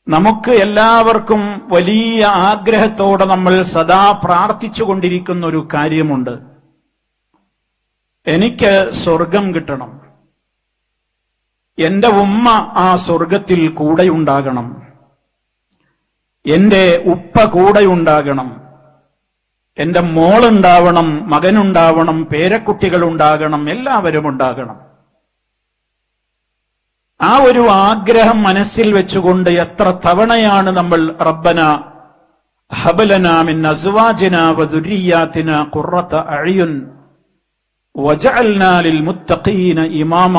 നമുക്ക് എല്ലാവർക്കും വലിയ ആഗ്രഹത്തോടെ നമ്മൾ സദാ പ്രാർത്ഥിച്ചുകൊണ്ടിരിക്കുന്ന ഒരു കാര്യമുണ്ട്. എനിക്ക് സ്വർഗം കിട്ടണം, എന്റെ ഉമ്മ ആ സ്വർഗത്തിൽ കൂടെയുണ്ടാകണം, എന്റെ ഉപ്പ കൂടെയുണ്ടാകണം, എന്റെ മോളുണ്ടാവണം, മകനുണ്ടാവണം, പേരക്കുട്ടികളുണ്ടാകണം, എല്ലാവരും ഉണ്ടാകണം. ആ ഒരു ആഗ്രഹം മനസ്സിൽ വെച്ചുകൊണ്ട് എത്ര തവണയാണ് നമ്മൾ റബ്ബന ഹബലന മിൻ അസ്വാജിന വദുരിയാതിന ഖുറത അഅ്യുൻ വജഅൽനാ ലിൽ മുത്തഖീന ഇമാമ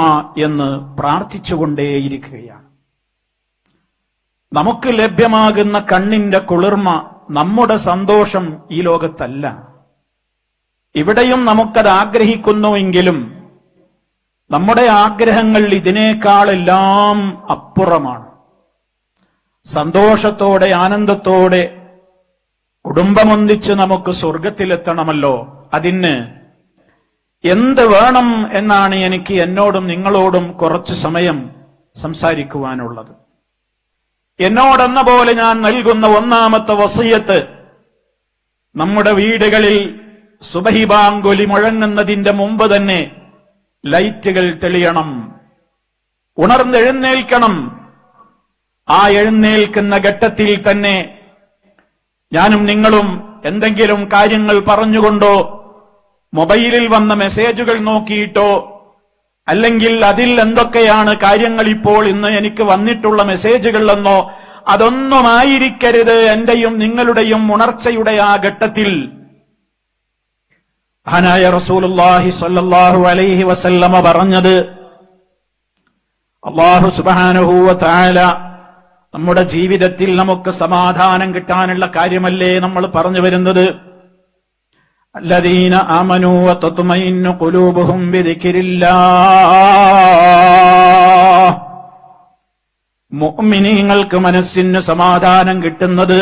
എന്ന് പ്രാർത്ഥിച്ചുകൊണ്ടേയിരിക്കുകയാണ്. നമുക്ക് ലഭ്യമാകുന്ന കണ്ണിന്റെ കുളിർമ, നമ്മുടെ സന്തോഷം ഈ ലോകത്തല്ല. ഇവിടെയും നമുക്കത് ആഗ്രഹിക്കുന്നുവെങ്കിലും നമ്മുടെ ആഗ്രഹങ്ങൾ ഇതിനേക്കാളെല്ലാം അപ്പുറമാണ്. സന്തോഷത്തോടെ ആനന്ദത്തോടെ കുടുംബമൊന്നിച്ച് നമുക്ക് സ്വർഗത്തിലെത്തണമല്ലോ. അതിന് എന്ത് വേണം എന്നാണ് എനിക്ക് എന്നോടും നിങ്ങളോടും കുറച്ചു സമയം സംസാരിക്കുവാനുള്ളത്. എന്നോടെന്ന പോലെ ഞാൻ നൽകുന്ന ഒന്നാമത്തെ വസിയത്ത്, നമ്മുടെ വീടുകളിൽ സുബഹി ബാങ്കൊലി മുഴങ്ങുന്നതിന്റെ മുമ്പ് തന്നെ ലൈറ്റുകൾ തെളിയണം, ഉണർന്നെഴുന്നേൽക്കണം. ആ എഴുന്നേൽക്കുന്ന ഘട്ടത്തിൽ തന്നെ ഞാനും നിങ്ങളും എന്തെങ്കിലും കാര്യങ്ങൾ പറഞ്ഞുകൊണ്ടോ മൊബൈലിൽ വന്ന മെസ്സേജുകൾ നോക്കിയിട്ടോ അല്ലെങ്കിൽ അതിൽ എന്തൊക്കെയാണ് കാര്യങ്ങൾ ഇപ്പോൾ ഇന്ന് എനിക്ക് വന്നിട്ടുള്ള മെസ്സേജുകൾ എന്നോ അതൊന്നുമായിരിക്കരുത് എന്റെയും നിങ്ങളുടെയും ഉണർച്ചയുടെ ആ ഘട്ടത്തിൽ. മഹാനായ റസൂലുള്ളാഹി സ്വല്ലല്ലാഹു അലൈഹി വസല്ലമ പറഞ്ഞത്, അല്ലാഹു സുബ്ഹാനഹു വ തആല നമ്മുടെ ജീവിതത്തിൽ നമുക്ക് സമാധാനം കിട്ടാനുള്ള കാര്യമല്ലേ നമ്മൾ പറഞ്ഞു വരുന്നത്. അല്ലദീന ആമനൂ വതത്മഇന്നു ഖുലൂബുഹും ബിദിക്രില്ലാഹ്. മുഅ്മിനീങ്ങൾക്ക് മനസ്സിന് സമാധാനം കിട്ടുന്നത്,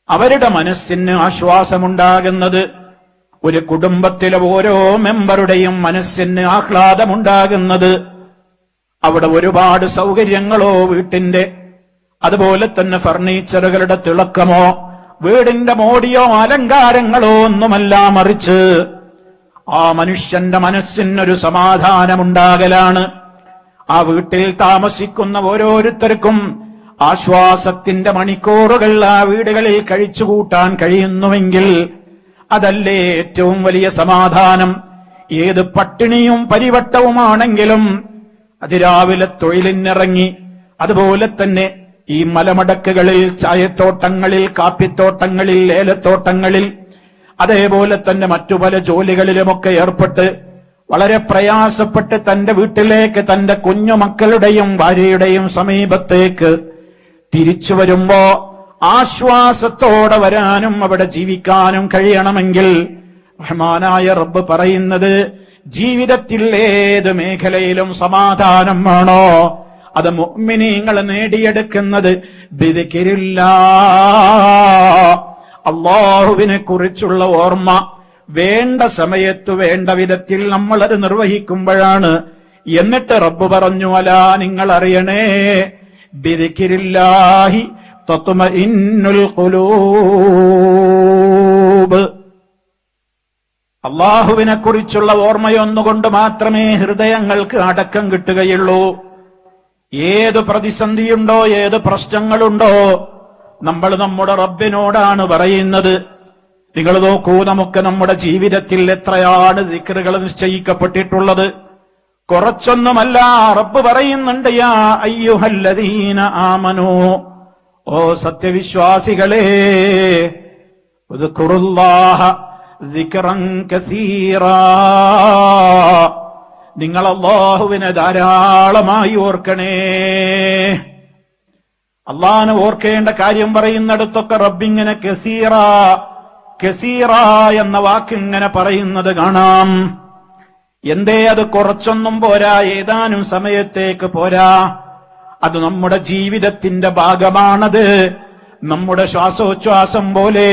അവരുടെ മനസ്സിന് ആശ്വാസമുണ്ടാകുന്നത്, ഒരു കുടുംബത്തിലെ ഓരോ മെമ്പറുടെയും മനസ്സിന് ആഹ്ലാദമുണ്ടാകുന്നത്, അവിടെ ഒരുപാട് സൗകര്യങ്ങളോ വീട്ടിന്റെ അതുപോലെ തന്നെ ഫർണിച്ചറുകളുടെ തിളക്കമോ വീടിന്റെ മോടിയോ അലങ്കാരങ്ങളോ ഒന്നുമല്ല, മറിച്ച് ആ മനുഷ്യന്റെ മനസ്സിനൊരു സമാധാനമുണ്ടാകലാണ്. ആ വീട്ടിൽ താമസിക്കുന്ന ഓരോരുത്തർക്കും ആശ്വാസത്തിന്റെ മണിക്കൂറുകൾ ആ വീടുകളിൽ കഴിച്ചുകൂട്ടാൻ കഴിയുന്നുവെങ്കിൽ അതല്ലേ ഏറ്റവും വലിയ സമാധാനം. ഏത് പട്ടിണിയും പരിവട്ടവുമാണെങ്കിലും അതിരാവിലെ തൊഴിലിനിറങ്ങി അതുപോലെ തന്നെ ഈ മലമടക്കുകളിൽ, ചായത്തോട്ടങ്ങളിൽ, കാപ്പിത്തോട്ടങ്ങളിൽ, ഏലത്തോട്ടങ്ങളിൽ, അതേപോലെ തന്നെ മറ്റു പല ജോലികളിലുമൊക്കെ ഏർപ്പെട്ട് വളരെ പ്രയാസപ്പെട്ട് തന്റെ വീട്ടിലേക്ക് തന്റെ കുഞ്ഞുമക്കളുടെയും ഭാര്യയുടെയും സമീപത്തേക്ക് തിരിച്ചു വരുമ്പോ ആശ്വാസത്തോടെ വരാനും അവിടെ ജീവിക്കാനും കഴിയണമെങ്കിൽ റഹ്മാനായ റബ്ബ് പറയുന്നത്, ജീവിതത്തിൽ ഏത് മേഖലയിലും സമാധാനം വേണോ അത് മുഅ്മിനീങ്ങൾ നേടിയെടുക്കുന്നത് ബിദിക്രില്ലാഹ്, അല്ലാഹുവിനെ കുറിച്ചുള്ള ഓർമ്മ വേണ്ട സമയത്ത് വേണ്ട വിധത്തിൽ നമ്മൾ അത് നിർവഹിക്കുമ്പോഴാണ്. എന്നിട്ട് റബ്ബ് പറഞ്ഞു, അലാ നിങ്ങൾ അറിയണേ, ബിദിക്രില്ലാഹി തത്മഇന്നുൽ ഖുലൂബ്. അല്ലാഹുവിനെ കുറിച്ചുള്ള ഓർമ്മയൊന്നുകൊണ്ട് മാത്രമേ ഹൃദയങ്ങൾക്ക് അടക്കം കിട്ടുകയുള്ളൂ. ഏത് പ്രതിസന്ധിയുണ്ടോ, ഏത് പ്രശ്നങ്ങളുണ്ടോ, നമ്മൾ നമ്മുടെ റബ്ബിനോടാണ് പറയുന്നത്. നിങ്ങൾ നോക്കൂ, നമുക്ക് നമ്മുടെ ജീവിതത്തിൽ എത്രയാണ് ദിക്റുകൾ നിശ്ചയിക്കപ്പെട്ടിട്ടുള്ളത്. കുറച്ചൊന്നുമല്ല. റബ്ബ് പറയുന്നുണ്ട്, യാ അയ്യുഹല്ലദീന ആമനൂ, ഓ സത്യവിശ്വാസികളെ, ഉദ്കുറുല്ലാഹ ദിക്റൻ കസീറാ, നിങ്ങൾ അല്ലാഹുവിനെ ധാരാളമായി ഓർക്കണേ. അല്ലാഹുവിനെ ഓർക്കേണ്ട കാര്യം പറയുന്നിടത്തൊക്കെ റബ്ബിങ്ങനെ കസീറ കസീറ എന്ന വാക്കിങ്ങനെ പറയുന്നത് കാണാം. എന്തേ അത് കുറച്ചൊന്നും പോരാ, ഏതാനും സമയത്തേക്ക് പോരാ. അത് നമ്മുടെ ജീവിതത്തിന്റെ ഭാഗമാണത്. നമ്മുടെ ശ്വാസോച്ഛ്വാസം പോലെ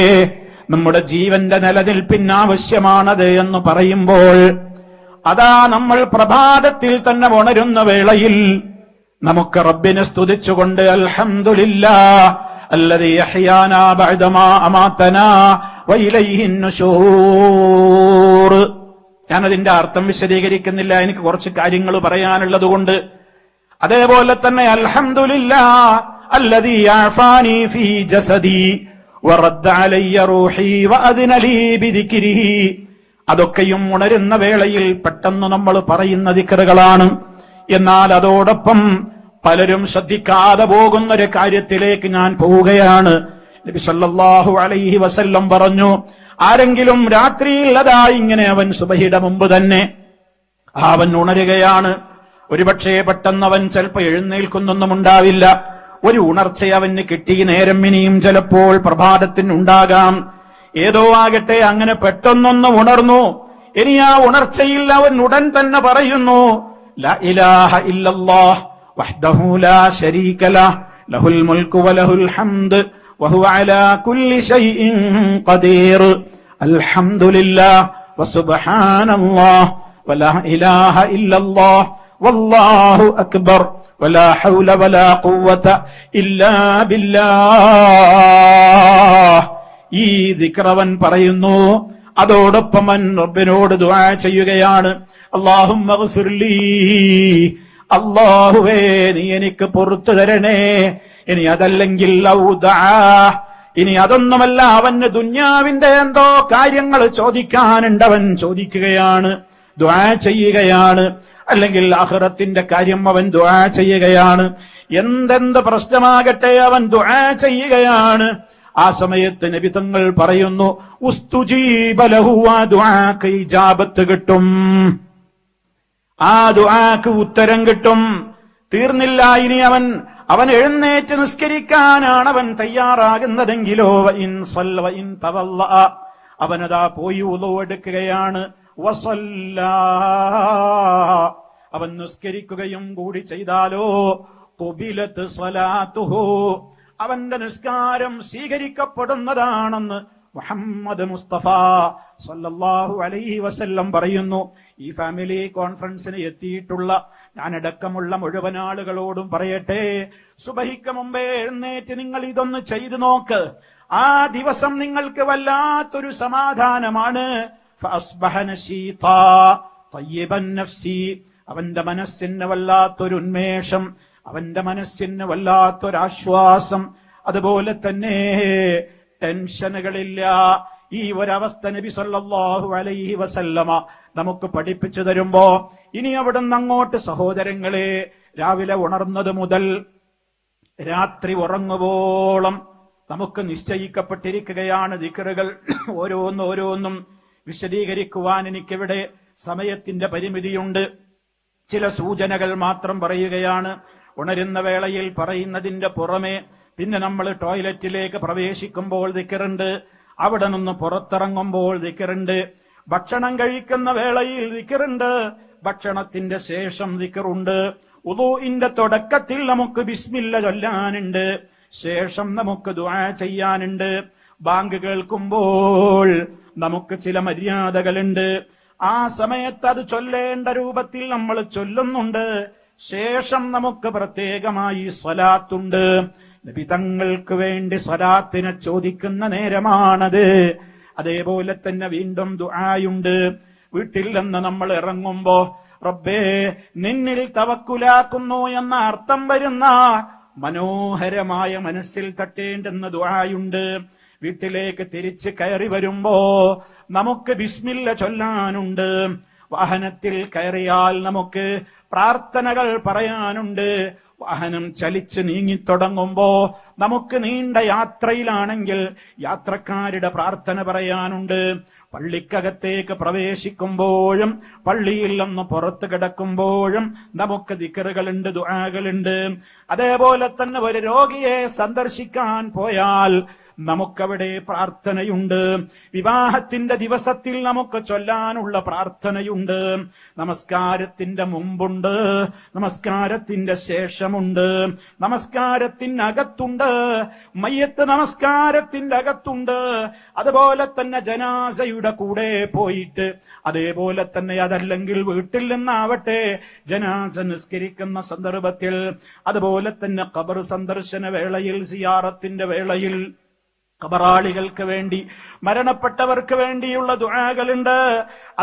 നമ്മുടെ ജീവന്റെ നിലനിൽപ്പിന് ആവശ്യമാണത് എന്ന് പറയുമ്പോൾ, അതാ നമ്മൾ പ്രഭാതത്തിൽ തന്നെ ഉണരുന്ന വേളയിൽ നമുക്ക് റബ്ബിനെ സ്തുതിച്ചുകൊണ്ട് അൽഹംദുലില്ലാഹ് അല്ലദീ അഹ്യാനാ ബഅദമാ അമാതനാ വഇലൈഹിൻ നുശൂർ. ഞാനതിന്റെ അർത്ഥം വിശദീകരിക്കുന്നില്ല, എനിക്ക് കുറച്ച് കാര്യങ്ങൾ പറയാനുള്ളത് കൊണ്ട്. അതേപോലെ തന്നെ അൽഹംദുലില്ലാഹ് അല്ലദീ അഅഫാനി ഫീ ജസദി വറദ്ദ അലയ്യ റൂഹി വഅദ്ന ലീ ബിദിക്രിഹി. അതൊക്കെയും ഉണരുന്ന വേളയിൽ പെട്ടെന്ന് നമ്മൾ പറയുന്ന ദിക്റുകളാണ്. എന്നാൽ അതോടൊപ്പം പലരും ശ്രദ്ധിക്കാതെ പോകുന്ന ഒരു കാര്യത്തിലേക്ക് ഞാൻ പോവുകയാണ്. നബി സല്ലല്ലാഹു അലൈഹി വസല്ലം പറഞ്ഞു, ആരെങ്കിലും രാത്രിയിൽ അതാ ഇങ്ങനെ അവൻ സുബഹിയുടെ മുമ്പ് തന്നെ അവൻ ഉണരുകയാണ്. ഒരുപക്ഷെ പെട്ടെന്ന് അവൻ ചിലപ്പോൾ എഴുന്നേൽക്കുന്നൊന്നും ഉണ്ടാവില്ല. ഒരു ഉണർച്ച അവന് കിട്ടി, നേരം ഇനിയും ചിലപ്പോൾ പ്രഭാതത്തിന് ഉണ്ടാകാം. ഏതോ ആകട്ടെ, അങ്ങനെ പെട്ടെന്നൊന്ന് ഉണർന്നു. ഇനി ആ ഉണർച്ചയിൽ അവൻ ഉടൻ തന്നെ പറയുന്നു, ലാ ഇലാഹ ഇല്ലല്ലാഹ് വഹ്ദഹു ലാ ശരീക ലഹ് ലഹുൽ മുൽക്കു വലഹുൽ ഹംദ് വഹുവ അലാ കുല്ലി ശൈഇൻ ഖദീർ. അൽഹംദുലില്ലാഹ് വസുബ്ഹാനല്ലാഹ് വലാ ഇലാഹ ഇല്ലല്ലാഹ് വല്ലാഹു അക്ബർ വലാ ഹൗല വലാ ഖുവത ഇല്ലാ ബില്ലാഹ്. ഈ ദിക്റവൻ പറയുന്നു. അതോടൊപ്പം അവൻ റബ്ബിനോട് ദുആ ചെയ്യുകയാണ്, അല്ലാഹുമ്മ ഗ്ഫിർലീ, അല്ലാഹുവേ നീ എനിക്ക് പുറത്തു തരണേ. ഇനി അതല്ലെങ്കിൽ ഇനി അതൊന്നുമല്ല, അവന് ദുന്യാവിന്റെ എന്തോ കാര്യങ്ങൾ ചോദിക്കാനുണ്ട്, അവൻ ചോദിക്കുകയാണ്, ദുആ ചെയ്യുകയാണ്. അല്ലെങ്കിൽ ആഖിറത്തിന്റെ കാര്യം അവൻ ദുആ ചെയ്യുകയാണ്. എന്തെന്ത് പ്രശ്നമാകട്ടെ അവൻ ദുആ ചെയ്യുകയാണ്. ആ സമയത്ത് നബി തങ്ങൾ പറയുന്നു, ഉസ്തുജീബ ലഹു, ആ ദുആക്ക് ഇജാബത്ത് കിട്ടും, ആ ദുആക്ക് ഉത്തരം കിട്ടും. തീർന്നില്ല, ഇനി അവൻ എഴുന്നേറ്റ് നിസ്കരിക്കാനാണ് അവൻ തയ്യാറാകുന്നതെങ്കിലോ അവനതാ പോയി വുളു എടുക്കുകയാണ്. അവൻ നിസ്കരിക്കുകയും കൂടി ചെയ്താലോ ഖുബിലത്ത് സ്വലാത്തുഹു, അവന്റെ നിസ്കാരം സ്വീകരിക്കപ്പെടുന്നതാണെന്ന് മുഹമ്മദ് മുസ്തഫ സല്ലല്ലാഹു അലൈഹി വസല്ലം പറയുന്നു. ഈ ഫാമിലി കോൺഫറൻസിന് എത്തിയിട്ടുള്ള ഞാനടക്കമുള്ള മുഴുവൻ ആളുകളോടും പറയട്ടെ, സുബഹിക്ക് മുമ്പേ എഴുന്നേറ്റ് നിങ്ങൾ ഇതൊന്ന് ചെയ്തു നോക്ക്. ആ ദിവസം നിങ്ങൾക്ക് വല്ലാത്തൊരു സമാധാനമാണ്. ഫഅസ്ബഹ നശീതാ തയ്യിബൻ നഫ്സി, അവന്റെ മനസ്സിന് വല്ലാത്തൊരു ഉന്മേഷം, അവന്റെ മനസ്സിന് വല്ലാത്തൊരാശ്വാസം. അതുപോലെ തന്നെ ടെൻഷനുകളില്ല. ഈ ഒരവസ്ഥ നബി സല്ലല്ലാഹു അലൈഹി വസല്ലമ നമുക്ക് പഠിപ്പിച്ചു തരുമ്പോ, ഇനി അവിടുന്ന് അങ്ങോട്ട് സഹോദരങ്ങളെ, രാവിലെ ഉണർന്നത് മുതൽ രാത്രി ഉറങ്ങുവോളം നമുക്ക് നിശ്ചയിക്കപ്പെട്ടിരിക്കുകയാണ് ദിക്റുകൾ. ഓരോന്നും വിശദീകരിക്കുവാൻ എനിക്കിവിടെ സമയത്തിന്റെ പരിമിതിയുണ്ട്. ചില സൂചനകൾ മാത്രം പറയുകയാണ്. ഉണരുന്ന വേളയിൽ പറയുന്നതിന്റെ പുറമെ പിന്നെ നമ്മൾ ടോയ്ലറ്റിലേക്ക് പ്രവേശിക്കുമ്പോൾ ദിക്റുണ്ട്, അവിടെ നിന്ന് പുറത്തിറങ്ങുമ്പോൾ ദിക്റുണ്ട്, ഭക്ഷണം കഴിക്കുന്ന വേളയിൽ ദിക്റുണ്ട്, ഭക്ഷണത്തിന്റെ ശേഷം ദിക്റുണ്ട്, വുളൂഇന്റെ തുടക്കത്തിൽ നമുക്ക് ബിസ്മില്ല ചൊല്ലാനുണ്ട്, ശേഷം നമുക്ക് ദുആ ചെയ്യാനുണ്ട്, ബാങ്ക് കേൾക്കുമ്പോൾ നമുക്ക് ചില മര്യാദകളുണ്ട്, ആ സമയത്ത് അത് ചൊല്ലേണ്ട രൂപത്തിൽ നമ്മൾ ചൊല്ലുന്നുണ്ട്, ശേഷം നമുക്ക് പ്രത്യേകമായി സ്വലാത്തുണ്ട്. നബി തങ്ങൾക്ക് വേണ്ടി സ്വലാത്തിനെ ചോദിക്കുന്ന നേരമാണത്. അതേപോലെ തന്നെ വീണ്ടും ദുആയുണ്ട്. വീട്ടിൽ നിന്ന് നമ്മൾ ഇറങ്ങുമ്പോ റബ്ബേ നിന്നിൽ തവക്കുലാക്കുന്നു എന്ന അർത്ഥം വരുന്ന മനോഹരമായ മനസ്സിൽ തട്ടേണ്ടുന്ന ദുആയുണ്ട്. വീട്ടിലേക്ക് തിരിച്ച് കയറി വരുമ്പോ നമുക്ക് ബിസ്മില്ല ചൊല്ലാനുണ്ട്. വാഹനത്തിൽ കയറിയാൽ നമുക്ക് പ്രാർത്ഥനകൾ പറയാനുണ്ട്. വാഹനം ചലിച്ച് നീങ്ങിത്തുടങ്ങുമ്പോ നമുക്ക് നീണ്ട യാത്രയിലാണെങ്കിൽ യാത്രക്കാരുടെ പ്രാർത്ഥന പറയാനുണ്ട്. പള്ളിക്കകത്തേക്ക് പ്രവേശിക്കുമ്പോഴും പള്ളിയിൽ നിന്ന് പുറത്തു കിടക്കുമ്പോഴും നമുക്ക് ദിക്റുകളുണ്ട്, ദുആകളുണ്ട്. അതേപോലെ തന്നെ ഒരു രോഗിയെ സന്ദർശിക്കാൻ പോയാൽ നമുക്കവിടെ പ്രാർത്ഥനയുണ്ട്. വിവാഹത്തിന്റെ ദിവസത്തിൽ നമുക്ക് ചൊല്ലാനുള്ള പ്രാർത്ഥനയുണ്ട്. നമസ്കാരത്തിന്റെ മുമ്പുണ്ട്, നമസ്കാരത്തിന്റെ ശേഷമുണ്ട്, നമസ്കാരത്തിനകത്തുണ്ട്, മയ്യത്ത് നമസ്കാരത്തിന്റെ അകത്തുണ്ട്. അതുപോലെ തന്നെ ജനാസയുടെ കൂടെ പോയിട്ട്, അതേപോലെ തന്നെ അതല്ലെങ്കിൽ വീട്ടിൽ നിന്നാവട്ടെ ജനാസ നിസ്കരിക്കുന്ന സന്ദർഭത്തിൽ, അതുപോലെ തന്നെ ഖബർ സന്ദർശന വേളയിൽ, സിയാറത്തിന്റെ വേളയിൽ ഖബറാളികൾക്ക് വേണ്ടി, മരണപ്പെട്ടവർക്ക് വേണ്ടിയുള്ള ദുആകളുണ്ട്.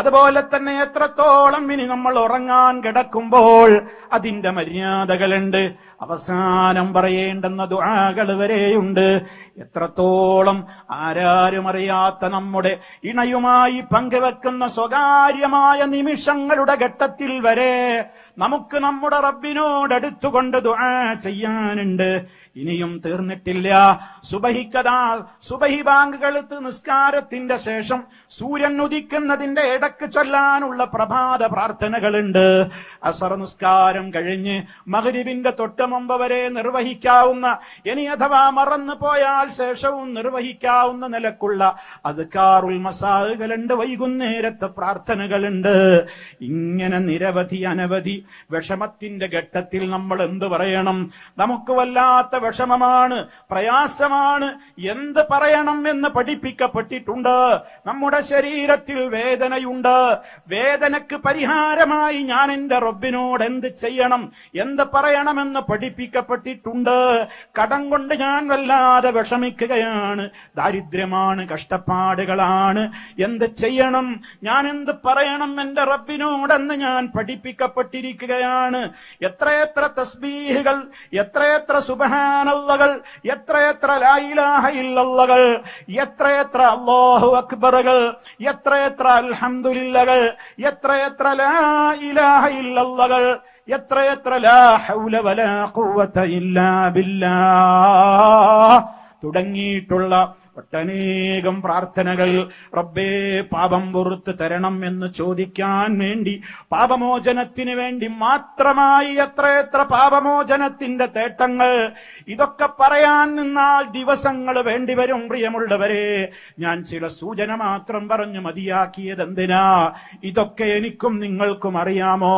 അതുപോലെ തന്നെ എത്രത്തോളം ഇനി നമ്മൾ ഉറങ്ങാൻ കിടക്കുമ്പോൾ അതിന്റെ മര്യാദകളുണ്ട്. അവസാനം പറയേണ്ടുന്ന ദുആകൾ വരെയുണ്ട്. എത്രത്തോളം ആരാരും അറിയാത്ത നമ്മുടെ ഇണയുമായി പങ്കുവെക്കുന്ന സ്വകാര്യമായ നിമിഷങ്ങളുടെ ഘട്ടത്തിൽ വരെ നമുക്ക് നമ്മുടെ റബ്ബിനോടടുത്തുകൊണ്ട് ദുആ ചെയ്യാനുണ്ട്. ഇനിയും തീർന്നിട്ടില്ല. സുബഹി ബാങ്കുകൾക്ക് നിസ്കാരത്തിന്റെ ശേഷം സൂര്യൻ ഉദിക്കുന്നതിന്റെ ഇടക്ക് ചൊല്ലാനുള്ള പ്രഭാത പ്രാർത്ഥനകളുണ്ട്. അസർ നിസ്കാരം കഴിഞ്ഞ് മഗ്രിബിന്റെ തൊട്ട് മുമ്പ് വരെ നിർവഹിക്കാവുന്ന, ഇനി അഥവാ മറന്നു പോയാൽ ശേഷവും നിർവഹിക്കാവുന്ന നിലക്കുള്ള അദ്കാറുൽ മസാകളുണ്ട്, വൈകുന്നേരത്തെ പ്രാർത്ഥനകളുണ്ട്. ഇങ്ങനെ നിരവധി അനവധി. വിഷമത്തിന്റെ ഘട്ടത്തിൽ നമ്മൾ എന്ത് പറയണം? നമുക്ക് വല്ലാത്ത വിഷമമാണ്, പ്രയാസമാണ്, എന്ത് പറയണം എന്ന് പഠിപ്പിക്കപ്പെട്ടിട്ടുണ്ട്. നമ്മുടെ ശരീരത്തിൽ വേദനയുണ്ട്. വേദനക്ക് പരിഹാരമായി ഞാൻ എന്റെ റബ്ബിനോട് എന്ത് ചെയ്യണം, എന്ത് പറയണമെന്ന് പഠിപ്പിക്കപ്പെട്ടിട്ടുണ്ട്. കടം കൊണ്ട് ഞാൻ വല്ലാതെ വിഷമിക്കുകയാണ്, ദാരിദ്ര്യമാണ്, കഷ്ടപ്പാടുകളാണ്, എന്ത് ചെയ്യണം, ഞാൻ എന്ത് പറയണം എന്റെ റബ്ബിനോടെന്ന് ഞാൻ പഠിപ്പിക്കപ്പെട്ടിരിക്കുകയാണ്. എത്രയെത്ര തസ്ബീഹുകൾ, എത്രയെത്ര സുബ്ഹാനല്ലാഹുകൾ, എത്രയെത്ര ലാ ഇലാഹ ഇല്ലല്ലാഹുകൾ, എത്രയെത്ര അല്ലാഹു അക്ബറുകൾ, എത്രയെത്ര അൽഹംദുലില്ലകൾ, എത്രയെത്ര ലാ ഇലാഹ ഇല്ലല്ലാഹുകൾ, എത്രയെത്ര ലാ ഹൗല വലാ ഖുവത ഇല്ലാ ബില്ലാഹ് തുടങ്ങിയിട്ടുള്ള ഒട്ടനേകം പ്രാർത്ഥനകൾ. റബ്ബേ പാപം പുറത്ത് തരണം എന്ന് ചോദിക്കാൻ വേണ്ടി, പാപമോചനത്തിന് വേണ്ടി മാത്രമായി എത്രയെത്ര പാപമോചനത്തിന്റെ തേട്ടങ്ങൾ. ഇതൊക്കെ പറയാൻ നിന്നാൽ ദിവസങ്ങൾ വേണ്ടിവരും. പ്രിയമുള്ളവരെ, ഞാൻ ചില സൂചന മാത്രം പറഞ്ഞു മതിയാക്കിയതെന്തിനാ? ഇതൊക്കെ എനിക്കും നിങ്ങൾക്കും അറിയാമോ?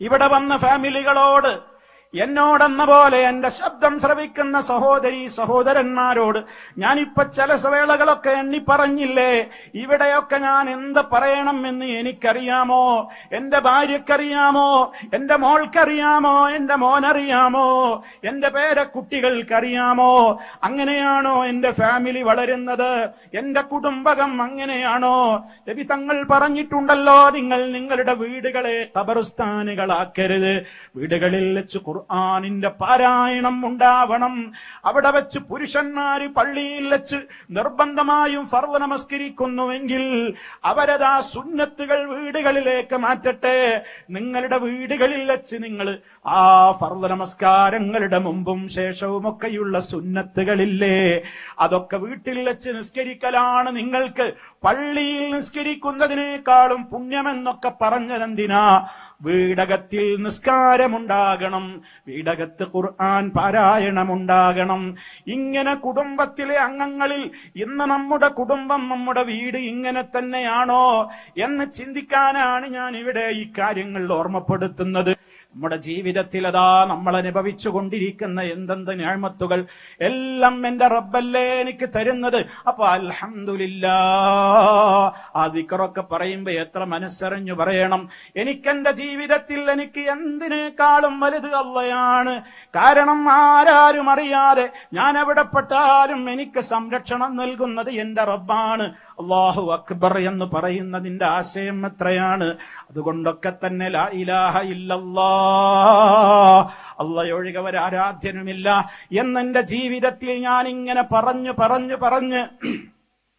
ഇവിടെ വന്ന ഫാമിലികളോട്, എന്നോടെന്ന പോലെ എന്റെ ശബ്ദം ശ്രവിക്കുന്ന സഹോദരി സഹോദരന്മാരോട് ഞാനിപ്പോ ചില വേളകളൊക്കെ എണ്ണി പറഞ്ഞില്ലേ? ഇവിടെയൊക്കെ ഞാൻ എന്ത് പറയണം എന്ന് എനിക്കറിയാമോ? എന്റെ ഭാര്യക്കറിയാമോ? എന്റെ മോൾക്കറിയാമോ? എന്റെ മോനറിയാമോ? എന്റെ പേരക്കുട്ടികൾക്കറിയാമോ? അങ്ങനെയാണോ എന്റെ ഫാമിലി വളരുന്നത്? എന്റെ കുടുംബകം അങ്ങനെയാണോ? നബി തങ്ങൾ പറഞ്ഞിട്ടുണ്ടല്ലോ, നിങ്ങൾ നിങ്ങളുടെ വീടുകളെ ഖബർസ്ഥാനുകളാക്കരുത്. വീടുകളിൽ വെച്ച് ഖുർആനിന്റെ പാരായണം ഉണ്ടാവണം. അവിടെ വെച്ച് പുരുഷന്മാര് പള്ളിയിൽ വെച്ച് നിർബന്ധമായും ഫർദ് നമസ്കരിക്കുന്നുവെങ്കിൽ അവരതാ സുന്നത്തുകൾ വീടുകളിലേക്ക് മാറ്റട്ടെ. നിങ്ങളുടെ വീടുകളിൽ വെച്ച് നിങ്ങൾ ആ ഫർദ് നമസ്കാരങ്ങളുടെ മുമ്പും ശേഷവും ഒക്കെയുള്ള സുന്നത്തുകളില്ലേ, അതൊക്കെ വീട്ടിൽ വെച്ച് നിസ്കരിക്കലാണ് നിങ്ങൾക്ക് പള്ളിയിൽ നിസ്കരിക്കുന്നതിനേക്കാളും പുണ്യമെന്നൊക്കെ പറഞ്ഞതെന്തിനാ? വീടകത്തിൽ നിസ്കാരമുണ്ടാകണം, വീടകത്ത് ഖുർആൻ പാരായണമുണ്ടാകണം. ഇങ്ങനെ കുടുംബത്തിലെ അംഗങ്ങളിൽ ഇന്ന് നമ്മുടെ കുടുംബം, നമ്മുടെ വീട് ഇങ്ങനെ തന്നെയാണോ എന്ന് ചിന്തിക്കാനാണ് ഞാൻ ഇവിടെ ഈ കാര്യങ്ങൾ ഓർമ്മപ്പെടുത്തുന്നത്. നമ്മുടെ ജീവിതത്തിൽ അതാ നമ്മൾ അനുഭവിച്ചു കൊണ്ടിരിക്കുന്ന എന്തെന്ത് നിഅമത്തുകൾ എല്ലാം എന്റെ റബ്ബല്ലേ എനിക്ക് തരുന്നത്. അപ്പൊ അൽഹംദുലില്ലാഹ് ആ ദിക്റൊക്കെ പറയുമ്പോ എത്ര മനസ്സറിഞ്ഞു പറയണം. എനിക്കെന്റെ ജീവിതത്തിൽ എനിക്ക് എന്തിനേക്കാളും വലുത് അള്ളയാണ്. കാരണം ആരാരും അറിയാതെ ഞാൻ എവിടെ പെട്ടാലും എനിക്ക് സംരക്ഷണം നൽകുന്നത് എന്റെ റബ്ബാണ്. അല്ലാഹു അക്ബർ എന്ന് പറയുന്നതിന്റെ ആശയം എത്രയാണ്! അതുകൊണ്ടൊക്കെ തന്നെ ലാ ഇലാഹ ഇല്ലല്ലാഹ്, അള്ളയൊഴികെ ഒരു ആരാധ്യനുമില്ല എന്നെന്റെ ജീവിതത്തിൽ ഞാൻ ഇങ്ങനെ പറഞ്ഞു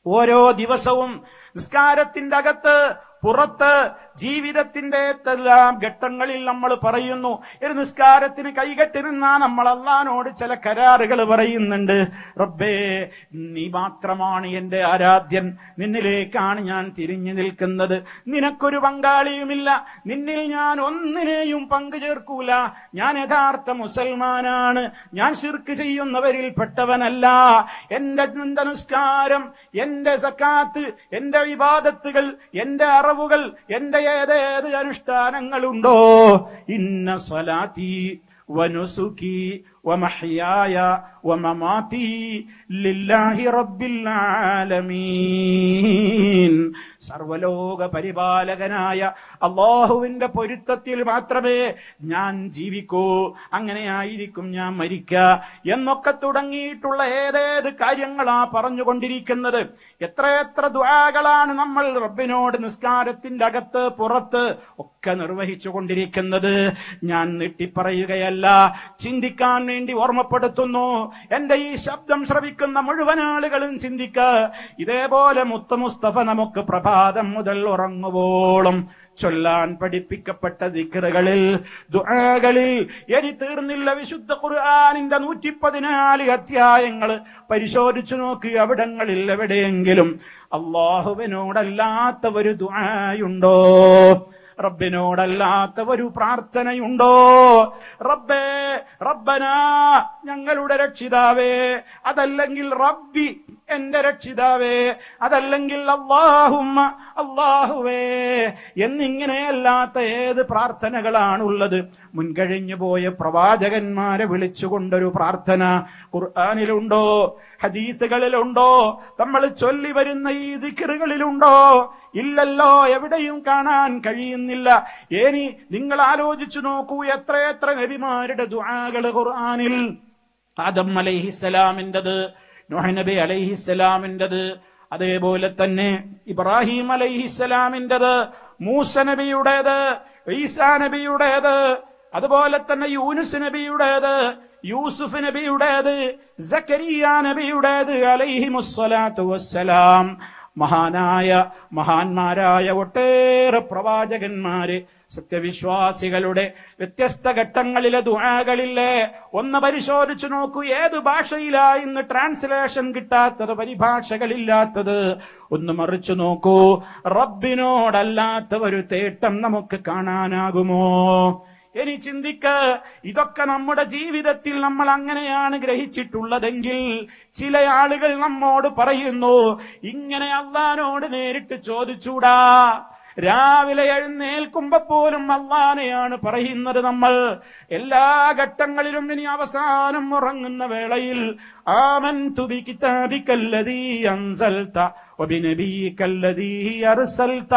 ഓരോ ദിവസവും നിസ്കാരത്തിന്റെ അകത്ത് പുറത്ത് ജീവിതത്തിന്റെ എല്ലാം ഘട്ടങ്ങളിൽ നമ്മൾ പറയുന്നു. ഒരു നിസ്കാരത്തിന് കൈകെട്ടിരുന്നാ നമ്മൾ അല്ലാഹുവോട് ചില കരാറുകൾ പറയുന്നുണ്ട്. റബ്ബേ, നീ മാത്രമാണ് എന്റെ ആരാധ്യൻ, നിന്നിലേക്കാണ് ഞാൻ തിരിഞ്ഞു നിൽക്കുന്നത്, നിനക്കൊരു പങ്കാളിയുമില്ല, നിന്നിൽ ഞാൻ ഒന്നിനെയും പങ്കു ചേർക്കൂല, ഞാൻ യഥാർത്ഥ മുസൽമാനാണ്, ഞാൻ ശിർക്ക് ചെയ്യുന്നവരിൽ പെട്ടവനല്ല. എന്റെ നിസ്കാരം, എന്റെ സക്കാത്ത്, എന്റെ ഇബാദത്തുകൾ, എന്റെ അറവുകൾ, എന്റെ ഏതേത് അനുഷ്ഠാനങ്ങളുണ്ടോ, ഇന്ന സ്വലാത്തി വനുസുകി വമഹ്യായ വമമാതി ലില്ലാഹി റബ്ബിൽ ആലമീൻ. സർവലോക പരിപാലകനായ അല്ലാഹുവിന്റെ പൊരുത്തത്തിൽ മാത്രമേ ഞാൻ ജീവിക്കൂ, അങ്ങനെയായിരിക്കും ഞാൻ മരിക്കുക എന്നൊക്കെ തുടങ്ങിയിട്ടുള്ള ഏതേത് കാര്യങ്ങളാ പറഞ്ഞുകൊണ്ടിരിക്കുന്നത്. എത്രയെത്ര ദുആകളാണ് നമ്മൾ റബ്ബിനോട് നിസ്കാരത്തിന്റെ അകത്ത് പുറത്ത് ഒക്കെ നിർവഹിച്ചു കൊണ്ടിരിക്കുന്നത്. ഞാൻ നീട്ടിപ്പറയുകയല്ല, ചിന്തിക്കാൻ വേണ്ടി ഓർമ്മപ്പെടുത്തുന്നു. എന്റെ ഈ ശബ്ദം ശ്രവിക്കുന്ന മുഴുവൻ ആളുകളും ചിന്തിക്ക. ഇതേപോലെ മുത്ത് മുസ്തഫ നമുക്ക് പ്രഭാതം മുതൽ ഉറങ്ങുവോളം ചൊല്ലാൻ പഠിപ്പിക്കപ്പെട്ട ദിക്റുകളിൽ, ദുആകളിൽ ഇനി തീർന്നില്ല. വിശുദ്ധ ഖുർആനിന്റെ 114 അധ്യായങ്ങൾ പരിശോധിച്ചു നോക്കി. അവിടങ്ങളിൽ എവിടെയെങ്കിലും അല്ലാഹുവിനോടല്ലാത്ത ഒരു ദുആയുണ്ടോ? റബ്ബിനോടല്ലാത്ത ഒരു പ്രാർത്ഥനയുണ്ടോ? റബ്ബേ, റബ്ബനാ, ഞങ്ങളുടെ രക്ഷിതാവേ, അതല്ലെങ്കിൽ റബ്ബി, എന്റെ രക്ഷിതാവേ, അതല്ലെങ്കിൽ അല്ലാഹുമ്മ, അല്ലാഹുവേ എന്നിങ്ങനെയല്ലാത്ത ഏത് പ്രാർത്ഥനകളാണുള്ളത്? മുൻകഴിഞ്ഞു പോയ പ്രവാചകന്മാരെ വിളിച്ചുകൊണ്ടൊരു പ്രാർത്ഥന ഖുർആനിലുണ്ടോ? ഹദീസുകളിലുണ്ടോ? നമ്മൾ ചൊല്ലി വരുന്ന ഈ ദിക്റുകളിലുണ്ടോ? ഇല്ലല്ലോ, എവിടെയും കാണാൻ കഴിയുന്നില്ല. ഇനി നിങ്ങൾ ആലോചിച്ചു നോക്കൂ, എത്രയെത്ര നബിമാരുടെ ദുആകൾ ഖുർആനിൽ. ആദം അലൈഹിസ്സലാമിൻ്റെത്, നൂഹ് നബി അലൈഹിസ്സലാമിൻ്റെത്, അതേപോലെ തന്നെ ഇബ്രാഹിം അലൈഹിസ്സലാമിൻ്റെത്, മൂസ നബിയുടേത്, ഈസാ നബിയുടേത്, അതുപോലെ തന്നെ യൂനുസ് നബിയുടേത്, യൂസുഫ് നബിയുടേത്, സക്കരിയ നബിയുടേത് അലൈഹിമുസ്സലാത്തു വസ്സലാം. മഹാന്മാരായ ഒട്ടേറെ പ്രവാചകന്മാര്, സത്യവിശ്വാസികളുടെ വ്യത്യസ്ത ഘട്ടങ്ങളിലെ ദുആകളില്ലേ, ഒന്ന് പരിശോധിച്ചു നോക്കൂ. ഏത് ഭാഷയിലാ ഇന്ന് ട്രാൻസ്ലേഷൻ കിട്ടാത്തത്, പരിഭാഷകളില്ലാത്തത്? ഒന്ന് മറിച്ചു നോക്കൂ. റബ്ബിനോടല്ലാത്ത ഒരു തേട്ടം നമുക്ക് കാണാനാകുമോ? ഇനി ചിന്തിക്ക. ഇതൊക്കെ നമ്മുടെ ജീവിതത്തിൽ നമ്മൾ അങ്ങനെയാണ് ഗ്രഹിച്ചിട്ടുള്ളതെങ്കിൽ, ചില ആളുകൾ നമ്മോട് പറയുന്നു, ഇങ്ങനെ അല്ലാഹുവോട് നേരിട്ട് ചോദിച്ചൂടാ. രാവിലെ എഴുന്നേൽക്കുമ്പോ പോലും അല്ലാഹനെയാണ് പറയുന്നത് നമ്മൾ. എല്ലാ ഘട്ടങ്ങളിലും ഇനി അവസാനം ഉറങ്ങുന്ന വേളയിൽ ആമൻതു ബികിതാബികല്ലദീ അൻസൽത വബിനബിയികല്ലദീ അർസൽത.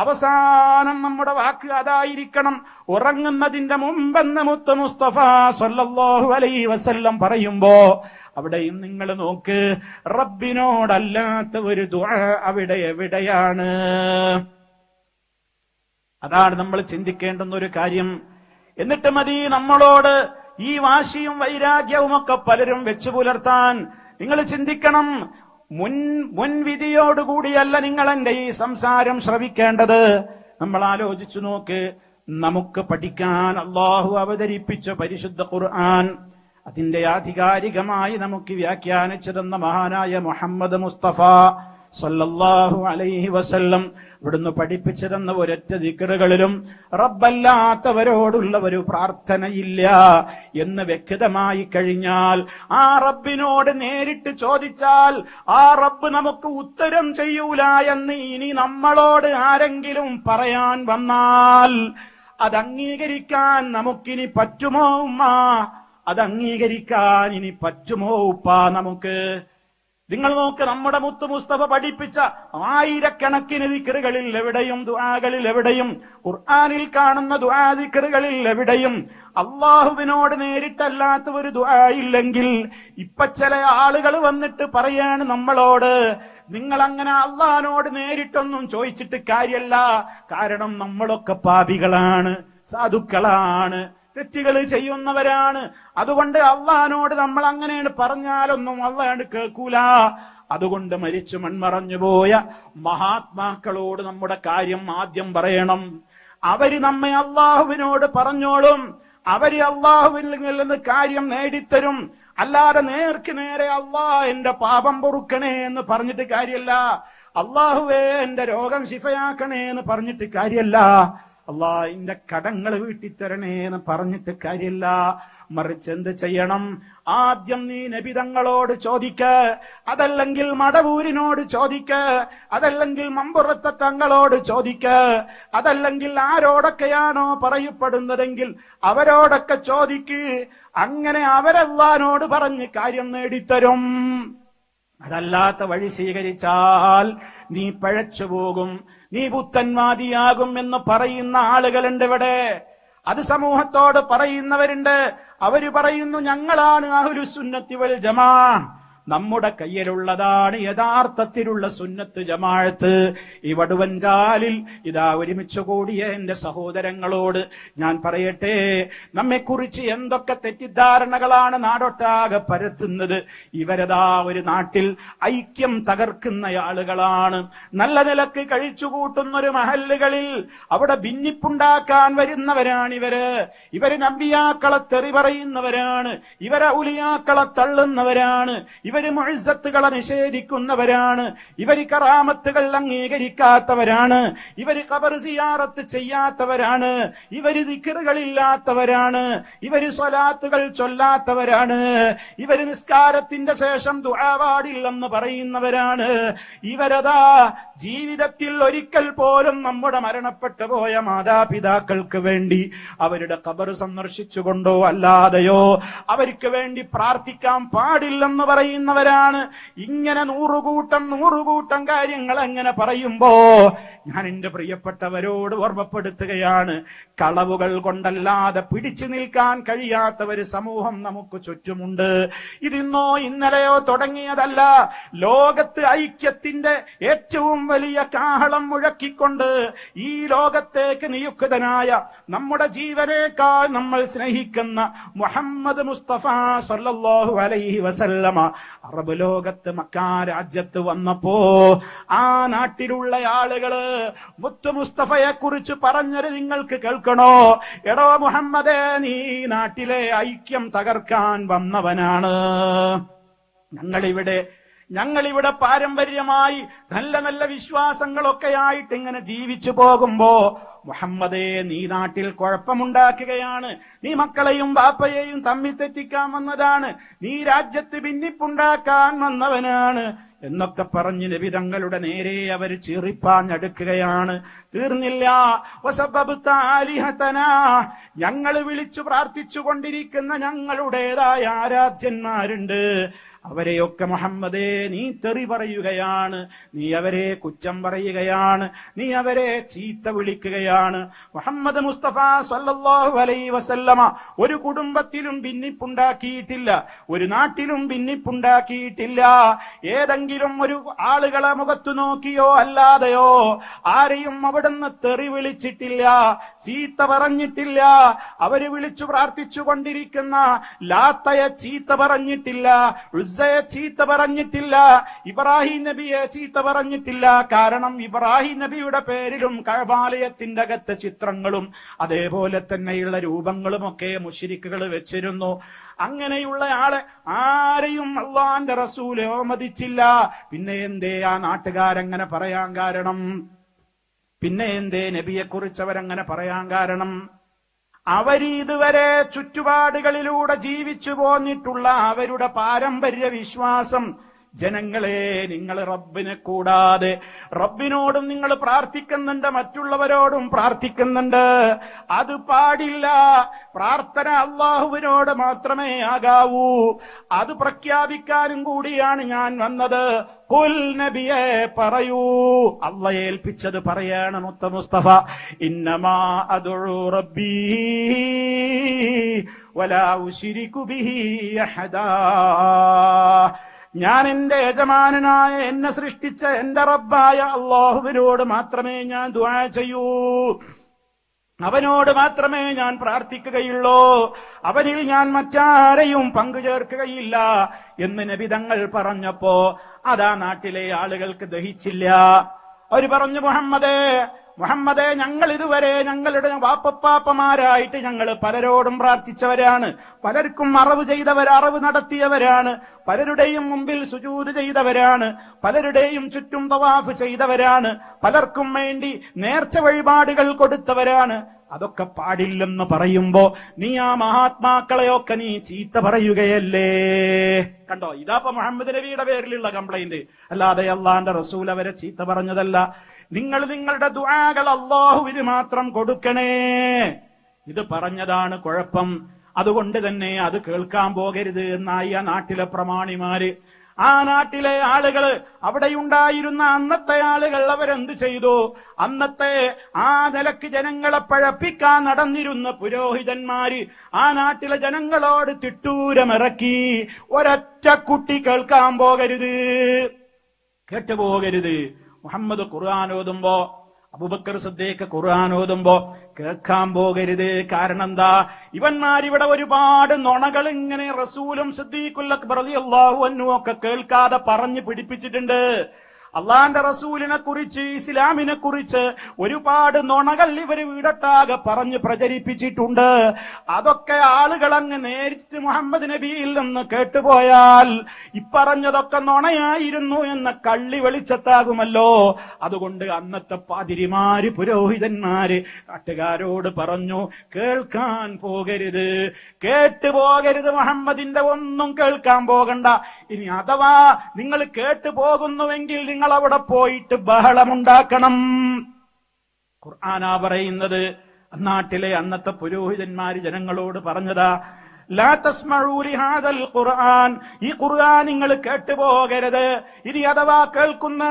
അവസാനം നമ്മുടെ വാക്ക് അതായിരിക്കണം. ഉറങ്ങുന്നതിന്റെ മുമ്പെന്ന് മുത്ത് മുസ്തഫ സല്ലല്ലാഹു അലൈഹി വസല്ലം പറയുമ്പോ അവിടെയും നിങ്ങൾ നോക്ക്, റബ്ബിനോടല്ലാത്ത ഒരു ദുആ അവിടെ എവിടെയാണ്? അതാണ് നമ്മൾ ചിന്തിക്കേണ്ടുന്ന ഒരു കാര്യം. എന്നിട്ട് മതി നമ്മളോട് ഈ വാശിയും വൈരാഗ്യവും ഒക്കെ പലരും വെച്ചു പുലർത്താൻ. നിങ്ങൾ ചിന്തിക്കണം, മുൻവിധിയോടുകൂടിയല്ല നിങ്ങൾ എന്റെ ഈ സംസാരം ശ്രവിക്കേണ്ടത്. നമ്മൾ ആലോചിച്ചു നോക്ക്, നമുക്ക് പഠിക്കാൻ അല്ലാഹു അവതരിപ്പിച്ച പരിശുദ്ധ ഖുർആൻ, അതിന്റെ ആധികാരികമായി നമുക്ക് വ്യാഖ്യാനിച്ചിരുന്ന മഹാനായ മുഹമ്മദ് മുസ്തഫ സല്ലല്ലാഹു അലൈഹി വസല്ലം ഇവിടുന്ന് പഠിപ്പിച്ചിരുന്ന ഒരൊറ്റ ദിക്റുകളിലും റബ്ബല്ലാത്തവരോടുള്ള ഒരു പ്രാർത്ഥനയില്ല എന്ന് വ്യക്തമായി കഴിഞ്ഞാൽ, ആ റബ്ബിനോട് നേരിട്ട് ചോദിച്ചാൽ ആ റബ്ബ് നമുക്ക് ഉത്തരം ചെയ്യൂല എന്ന് ഇനി നമ്മളോട് ആരെങ്കിലും പറയാൻ വന്നാൽ അത് അംഗീകരിക്കാൻ നമുക്കിനി പറ്റുമോ ഉമ്മ? അത് അംഗീകരിക്കാൻ ഇനി പറ്റുമോ ഉപ്പ നമുക്ക്? നിങ്ങൾ നോക്ക്, നമ്മുടെ മുത്ത് മുസ്തഫ പഠിപ്പിച്ച ആയിരക്കണക്കിന് ദിക്റുകളിൽ എവിടെയും, ദുആകളിൽ എവിടെയും, ഖുർആനിൽ കാണുന്ന ദുആ ദിക്റുകളിൽ എവിടെയും അല്ലാഹുവിനോട് നേരിട്ടല്ലാത്ത ഒരു ദുആ ഇല്ലെങ്കിൽ, ഇപ്പൊ ചില ആളുകൾ വന്നിട്ട് പറയാണ് നമ്മളോട്, നിങ്ങൾ അങ്ങനെ അല്ലാഹുവിനോട് നേരിട്ടൊന്നും ചോദിച്ചിട്ട് കാര്യല്ല, കാരണം നമ്മളൊക്കെ പാപികളാണ്, സാധുക്കളാണ്, തെറ്റുകൾ ചെയ്യുന്നവരാണ്, അതുകൊണ്ട് അള്ളാഹിനോട് നമ്മൾ അങ്ങനെയാണ് പറഞ്ഞാലൊന്നും അള്ളാഹ് കേൾക്കൂല. അതുകൊണ്ട് മരിച്ചു മൺമറഞ്ഞുപോയ മഹാത്മാക്കളോട് നമ്മുടെ കാര്യം ആദ്യം പറയണം. അവര് നമ്മെ അള്ളാഹുവിനോട് പറഞ്ഞോളും, അവര് അള്ളാഹുവിൽ നിന്ന് കാര്യം നേടിത്തരും. അല്ലാതെ നേർക്ക് നേരെ അള്ളാഹ് എന്റെ പാപം പൊറുക്കണേ എന്ന് പറഞ്ഞിട്ട് കാര്യമല്ല, അള്ളാഹുവേ എന്റെ രോഗം ശിഫയാക്കണേ എന്ന് പറഞ്ഞിട്ട് കാര്യമല്ല, അള്ളാഹ് എന്റെ കടങ്ങൾ വീട്ടിത്തരണേ എന്ന് പറഞ്ഞിട്ട് കാര്യമില്ല. മറിച്ച് എന്ത് ചെയ്യണം? ആദ്യം നീ നബിതങ്ങളോട് ചോദിക്ക, അതല്ലെങ്കിൽ മടവൂരിനോട് ചോദിക്ക, അതല്ലെങ്കിൽ മമ്പുറത്തെ തങ്ങളോട് ചോദിക്ക, അതല്ലെങ്കിൽ ആരോടൊക്കെയാണോ പറയപ്പെടുന്നതെങ്കിൽ അവരോടൊക്കെ ചോദിക്ക്. അങ്ങനെ അവരല്ലാനോട് പറഞ്ഞ് കാര്യം നേടിത്തരും. അതല്ലാത്ത വഴി സ്വീകരിച്ചാൽ നീ പഴച്ചു പോകും, നീ പുത്തൻവാദിയാകും എന്ന് പറയുന്ന ആളുകളുണ്ട് ഇവിടെ. അത് സമൂഹത്തോട് പറയുന്നവരുണ്ട്. അവര് പറയുന്നു, ഞങ്ങളാണ് അഹ്ലുസുന്നത്തി വൽ ജമാ, നമ്മുടെ കയ്യിലുള്ളതാണ് യഥാർത്ഥത്തിലുള്ള സുന്നത്ത് ജമാഅത്ത്. ഈ വടുവഞ്ചാലിൽ ഇതാ ഒരുമിച്ച് കൂടിയ എന്റെ സഹോദരങ്ങളോട് ഞാൻ പറയട്ടെ, നമ്മെക്കുറിച്ച് എന്തൊക്കെ തെറ്റിദ്ധാരണകളാണ് നാടൊട്ടാകെ പരത്തുന്നത്. ഇവരതാ ഒരു നാട്ടിൽ ഐക്യം തകർക്കുന്ന ആളുകളാണ്. നല്ല നിലക്ക് കഴിച്ചുകൂട്ടുന്നൊരു മഹല്ലുകളിൽ അവിടെ ഭിന്നിപ്പുണ്ടാക്കാൻ വരുന്നവരാണ് ഇവര് നബിയാക്കളെ തെറി പറയുന്നവരാണ്, ഇവരെ ഉലിയാക്കളെ തള്ളുന്നവരാണ്, ഇവര് മുഅ്സത്തുകളെ നിഷേധിക്കുന്നവരാണ്, ഇവര് കറാമത്തുകൾ അംഗീകരിക്കാത്തവരാണ്, ഇവര് ഖബർ സിയാറത്ത് ചെയ്യാത്തവരാണ്, ഇവര് ദിക്റുകളില്ലാത്തവരാണ്, ഇവര് സ്വലാത്തുകൾ ചൊല്ലാത്തവരാണ്, ഇവര് നിസ്കാരത്തിന്റെ ശേഷം ദുആ പാടില്ലെന്ന് പറയുന്നവരാണ്. ഇവരതാ ജീവിതത്തിൽ ഒരിക്കൽ പോലും നമ്മുടെ മരണപ്പെട്ടു പോയ മാതാപിതാക്കൾക്ക് വേണ്ടി അവരുടെ ഖബർ സന്ദർശിച്ചുകൊണ്ടോ അല്ലാതെയോ അവർക്ക് വേണ്ടി പ്രാർത്ഥിക്കാൻ പാടില്ലെന്ന് പറയുന്നവരാണ്. ഇങ്ങനെ നൂറുകൂട്ടം കാര്യങ്ങൾ എങ്ങനെ പറയുമ്പോ ഞാൻ എന്റെ പ്രിയപ്പെട്ടവരോട് ഓർമ്മപ്പെടുത്തുകയാണ്, കളവുകൾ കൊണ്ടല്ലാതെ പിടിച്ചു നിൽക്കാൻ കഴിയാത്ത ഒരു സമൂഹം നമുക്ക് ചുറ്റുമുണ്ട്. ഇതിന്നോ ഇന്നലെയോ തുടങ്ങിയതല്ല. ലോകത്ത് ഐക്യത്തിന്റെ ഏറ്റവും വലിയ കാഹളം മുഴക്കിക്കൊണ്ട് ഈ ലോകത്തേക്ക് നിയുക്തനായ നമ്മുടെ ജീവനേക്കാൾ നമ്മൾ സ്നേഹിക്കുന്ന മുഹമ്മദ് മുസ്തഫ സല്ലല്ലാഹു അലൈഹി വസല്ലമ അറബ് ലോകത്ത് മക്ക രാജ്യത്ത് വന്നപ്പോ ആ നാട്ടിലുള്ള ആളുകള് മുത്തു മുസ്തഫയെ കുറിച്ച് പറഞ്ഞത് നിങ്ങൾക്ക് കേൾക്കണോ? എടോ മുഹമ്മദേ, നീ നാട്ടിലെ ഐക്യം തകർക്കാൻ വന്നവനാണ്. ഞങ്ങളിവിടെ പാരമ്പര്യമായി നല്ല നല്ല വിശ്വാസങ്ങളൊക്കെ ആയിട്ട് ഇങ്ങനെ ജീവിച്ചു പോകുമ്പോ മുഹമ്മദേ, നീ നാട്ടിൽ കുഴപ്പമുണ്ടാക്കുകയാണ്, നീ മക്കളെയും ബാപ്പയെയും തമ്മിൽ തെറ്റിക്കാൻ വന്നതാണ്, നീ രാജ്യത്ത് ഭിന്നിപ്പുണ്ടാക്കാൻ വന്നവനാണ് എന്നൊക്കെ പറഞ്ഞ് നബി തങ്ങളുടെ നേരെ അവർ ചീറിപ്പാഞ്ഞടുക്കുകയാണ്. തീർന്നില്ല. ഞങ്ങൾ വിളിച്ചു പ്രാർത്ഥിച്ചു കൊണ്ടിരിക്കുന്ന ഞങ്ങളുടേതായ ആരാധ്യന്മാരുണ്ട്, അവരെയൊക്കെ മുഹമ്മദേ നീ തെറി പറയുകയാണ്, നീ അവരെ കുറ്റം പറയുകയാണ്, നീ അവരെ ചീത്ത വിളിക്കുകയാണ്. മുഹമ്മദ് മുസ്തഫ സല്ലല്ലാഹു അലൈഹി വസല്ലമ ഒരു കുടുംബത്തിലും ഭിന്നിപ്പുണ്ടാക്കിയിട്ടില്ല, ഒരു നാട്ടിലും ഭിന്നിപ്പുണ്ടാക്കിയിട്ടില്ല. ഏതെങ്കിലും ഒരു ആളുകളെ മുഖത്തു നോക്കിയോ അല്ലാതെയോ ആരെയും അവിടുന്ന് തെറി വിളിച്ചിട്ടില്ല, ചീത്ത പറഞ്ഞിട്ടില്ല. അവര് വിളിച്ചു പ്രാർത്ഥിച്ചു കൊണ്ടിരിക്കുന്ന ലാത്തയെ ചീത്ത പറഞ്ഞിട്ടില്ല, ഉസ്സയെ ചീത്ത പറഞ്ഞിട്ടില്ല, ഇബ്രാഹിം നബിയെ ചീത്ത പറഞ്ഞിട്ടില്ല. കാരണം ഇബ്രാഹിം നബിയുടെ പേരിലും കഅബാലയത്തിന്റെ അകത്തെ ചിത്രങ്ങളും അതേപോലെ തന്നെയുള്ള രൂപങ്ങളുമൊക്കെ മുശ്രിക്കുകൾ വെച്ചിരുന്നു. അങ്ങനെയുള്ള ആളെ ആരെയും അല്ലാഹുവിന്റെ റസൂൽ ഓമദിച്ചില്ല. പിന്നെ എന്തേ ആ നാട്ടുകാരങ്ങനെ പറയാൻ കാരണം? പിന്നെ എന്തേ നബിയെ കുറിച്ച് അവരങ്ങനെ പറയാൻ കാരണം? അവരിതുവരെ ചുറ്റുപാടുകളിലൂടെ ജീവിച്ചു പോന്നിട്ടുള്ള അവരുടെ പാരമ്പര്യ വിശ്വാസം, ജനങ്ങളെ, നിങ്ങൾ റബ്ബിനെ കൂടാതെ റബ്ബിനോടും നിങ്ങൾ പ്രാർത്ഥിക്കുന്നുണ്ട്, മറ്റുള്ളവരോടും പ്രാർത്ഥിക്കുന്നുണ്ട്. അത് പാടില്ല. പ്രാർത്ഥന അള്ളാഹുവിനോട് മാത്രമേ ആകാവൂ. അത് പ്രഖ്യാപിക്കാനും കൂടിയാണ് ഞാൻ വന്നത്. ഖുൽ, നബിയെ പറയൂ, അള്ളാഹ് ഏൽപ്പിച്ചത് പറയാണ് മുത്ത മുസ്തഫ. ഇന്നമാ അദ്ഉ റബ്ബീ വലാ ഉശ്രികു ബിഹി അഹദാ. ഞാൻ എന്റെ യജമാനനായ എന്നെ സൃഷ്ടിച്ച എന്റെ റബ്ബായ അള്ളാഹുവിനോട് മാത്രമേ ഞാൻ ദുആ ചെയ്യൂ. അവനോട് മാത്രമേ ഞാൻ പ്രാർത്ഥിക്കുകയുള്ളൂ, അവനിൽ ഞാൻ മറ്റാരെയും പങ്കുചേർക്കുകയില്ല എന്ന് നബി തങ്ങൾ പറഞ്ഞപ്പോ അതാ നാട്ടിലെ ആളുകൾക്ക് ദഹിച്ചില്ല. അവര് പറഞ്ഞു, മുഹമ്മദേ, ഞങ്ങൾ ഇതുവരെ ഞങ്ങളുടെ വാപ്പപ്പാപ്പമാരായിട്ട് ഞങ്ങൾ പലരോടും പ്രാർത്ഥിച്ചവരാണ്, പലർക്കും അറിവ് നടത്തിയവരാണ്, പലരുടെയും മുമ്പിൽ സുജൂദ് ചെയ്തവരാണ്, പലരുടെയും ചുറ്റും തവാഫ് ചെയ്തവരാണ്, പലർക്കും വേണ്ടി നേർച്ച വഴിപാടുകൾ കൊടുത്തവരാണ്. അതൊക്കെ പാടില്ലെന്ന് പറയുമ്പോ നീ ആ മഹാത്മാക്കളെയൊക്കെ നീ ചീത്ത പറയുകയല്ലേ? കണ്ടോ, ഇതാപ്പ മുഹമ്മദ് നബിയുടെ പേരിലുള്ള കംപ്ലൈന്റ്, അല്ലാതെ അള്ളാന്റെ റസൂൽ അവരെ ചീത്ത പറഞ്ഞതല്ല. നിങ്ങൾ നിങ്ങളുടെ ദുആകൾ അല്ലാഹുവിന് മാത്രം കൊടുക്കണേ, ഇത് പറഞ്ഞതാണ് കുഴപ്പം. അതുകൊണ്ട് തന്നെ അത് കേൾക്കാൻ പോകരുത് എന്നായി ആ നാട്ടിലെ പ്രമാണിമാര്. ആ നാട്ടിലെ ആളുകള്, അവിടെയുണ്ടായിരുന്ന അന്നത്തെ ആളുകൾ അവരെന്ത് ചെയ്തു? അന്നത്തെ ആ നിലക്ക് ജനങ്ങളെ പഴപ്പിക്കാൻ നടന്നിരുന്ന പുരോഹിതന്മാര് ആ നാട്ടിലെ ജനങ്ങളോട് തിട്ടൂരമിറക്കി, ഒരൊറ്റ കുട്ടി കേൾക്കാൻ പോകരുത്, കേട്ടുപോകരുത്. മുഹമ്മദ് ഖുർആൻ ഓതുമ്പോ, അബൂബക്കർ സിദ്ദീഖ് ഖുർആൻ ഓതുമ്പോ കേൾക്കാൻ പോകരുത്. കാരണം എന്താ? ഇവന്മാരിവിടെ ഒരുപാട് നുണകൾ ഇങ്ങനെ റസൂലും സിദ്ദീഖുൽ അക്ബർ റളിയല്ലാഹു അൻഹു ഒക്കെ കേൾക്കാതെ പറഞ്ഞു പിടിപ്പിച്ചിട്ടുണ്ട്. അള്ളാന്റെ റസൂലിനെ കുറിച്ച്, ഇസ്ലാമിനെ കുറിച്ച് ഒരുപാട് നുണകൾ ഇവര് വീടൊട്ടാകെ പറഞ്ഞു പ്രചരിപ്പിച്ചിട്ടുണ്ട്. അതൊക്കെ ആളുകൾ അങ്ങ് നേരിട്ട് മുഹമ്മദ് നബിയിൽ നിന്ന് കേട്ടുപോയാൽ ഇപ്പറഞ്ഞതൊക്കെ നുണയായിരുന്നു എന്ന കള്ളി വെളിച്ചത്താകുമല്ലോ. അതുകൊണ്ട് അന്നത്തെ പാതിരിമാര്, പുരോഹിതന്മാര് നാട്ടുകാരോട് പറഞ്ഞു, കേൾക്കാൻ പോകരുത്, കേട്ടുപോകരുത്, മുഹമ്മദിന്റെ ഒന്നും കേൾക്കാൻ പോകണ്ട. ഇനി അഥവാ നിങ്ങൾ കേട്ടുപോകുന്നുവെങ്കിൽ നിങ്ങൾ അവിടെ പോയിട്ട് ബഹളമുണ്ടാക്കണം. ഖുർആനാ പറയുന്നത്. നാട്ടിലെ അന്നത്തെ പുരോഹിതന്മാര് ജനങ്ങളോട് പറഞ്ഞതാ, ലാ തസ്മഊ ലിഹാദൽ ഖുർആൻ, ഈ ഖുർആൻ നിങ്ങൾ കേട്ടുപോകരുത്. ഇനി അഥവാ കേൾക്കുന്ന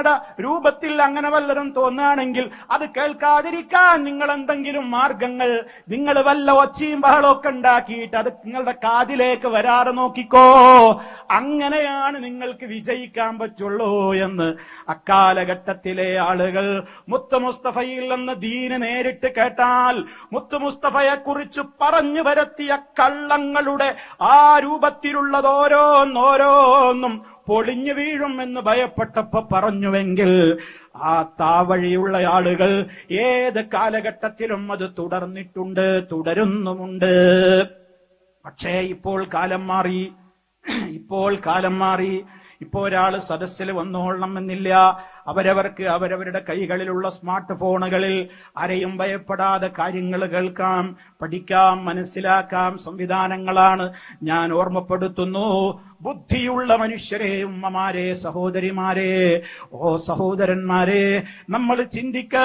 രൂപത്തിൽ അങ്ങനെ വല്ലതും തോന്നുകയാണെങ്കിൽ അത് കേൾക്കാതിരിക്കാൻ നിങ്ങൾ എന്തെങ്കിലും മാർഗങ്ങൾ, നിങ്ങൾ വല്ല ഒച്ചയും ബഹളമൊക്കെ ഉണ്ടാക്കിയിട്ട് അത് നിങ്ങളുടെ കാതിലേക്ക് വരാതെ നോക്കിക്കോ, അങ്ങനെയാണ് നിങ്ങൾക്ക് വിജയിക്കാൻ പറ്റുള്ളൂ എന്ന് അക്കാലഘട്ടത്തിലെ ആളുകൾ മുത്ത് മുസ്തഫയിൽ നിന്ന് ദീന് നേരിട്ട് കേട്ടാൽ മുത്ത് മുസ്തഫയെ കുറിച്ച് പറഞ്ഞു വരത്തിയ കള്ളങ്ങൾ ആ രൂപത്തിലുള്ളത് ഓരോന്നോരോന്നും പൊളിഞ്ഞു വീഴും എന്ന് ഭയപ്പെട്ടപ്പോ പറഞ്ഞുവെങ്കിൽ ആ താവഴിയുള്ള ആളുകൾ ഏത് കാലഘട്ടത്തിലും അത് തുടർന്നിട്ടുണ്ട്, തുടരുന്നുമുണ്ട്. പക്ഷേ ഇപ്പോൾ കാലം മാറി. ഇപ്പോ ഒരാള് സദസ്സിൽ വന്നോളണമെന്നില്ല. അവരവരുടെ കൈകളിലുള്ള സ്മാർട്ട് ഫോണുകളിൽ ആരെയും ഭയപ്പെടാതെ കാര്യങ്ങൾ കേൾക്കാം, പഠിക്കാം, മനസ്സിലാക്കാം സംവിധാനങ്ങളാണ്. ഞാൻ ഓർമ്മപ്പെടുത്തുന്നു, ബുദ്ധിയുള്ള മനുഷ്യരെ, ഉമ്മമാരെ, സഹോദരിമാരെ, ഓ സഹോദരന്മാരെ, നമ്മൾ ചിന്തിക്ക.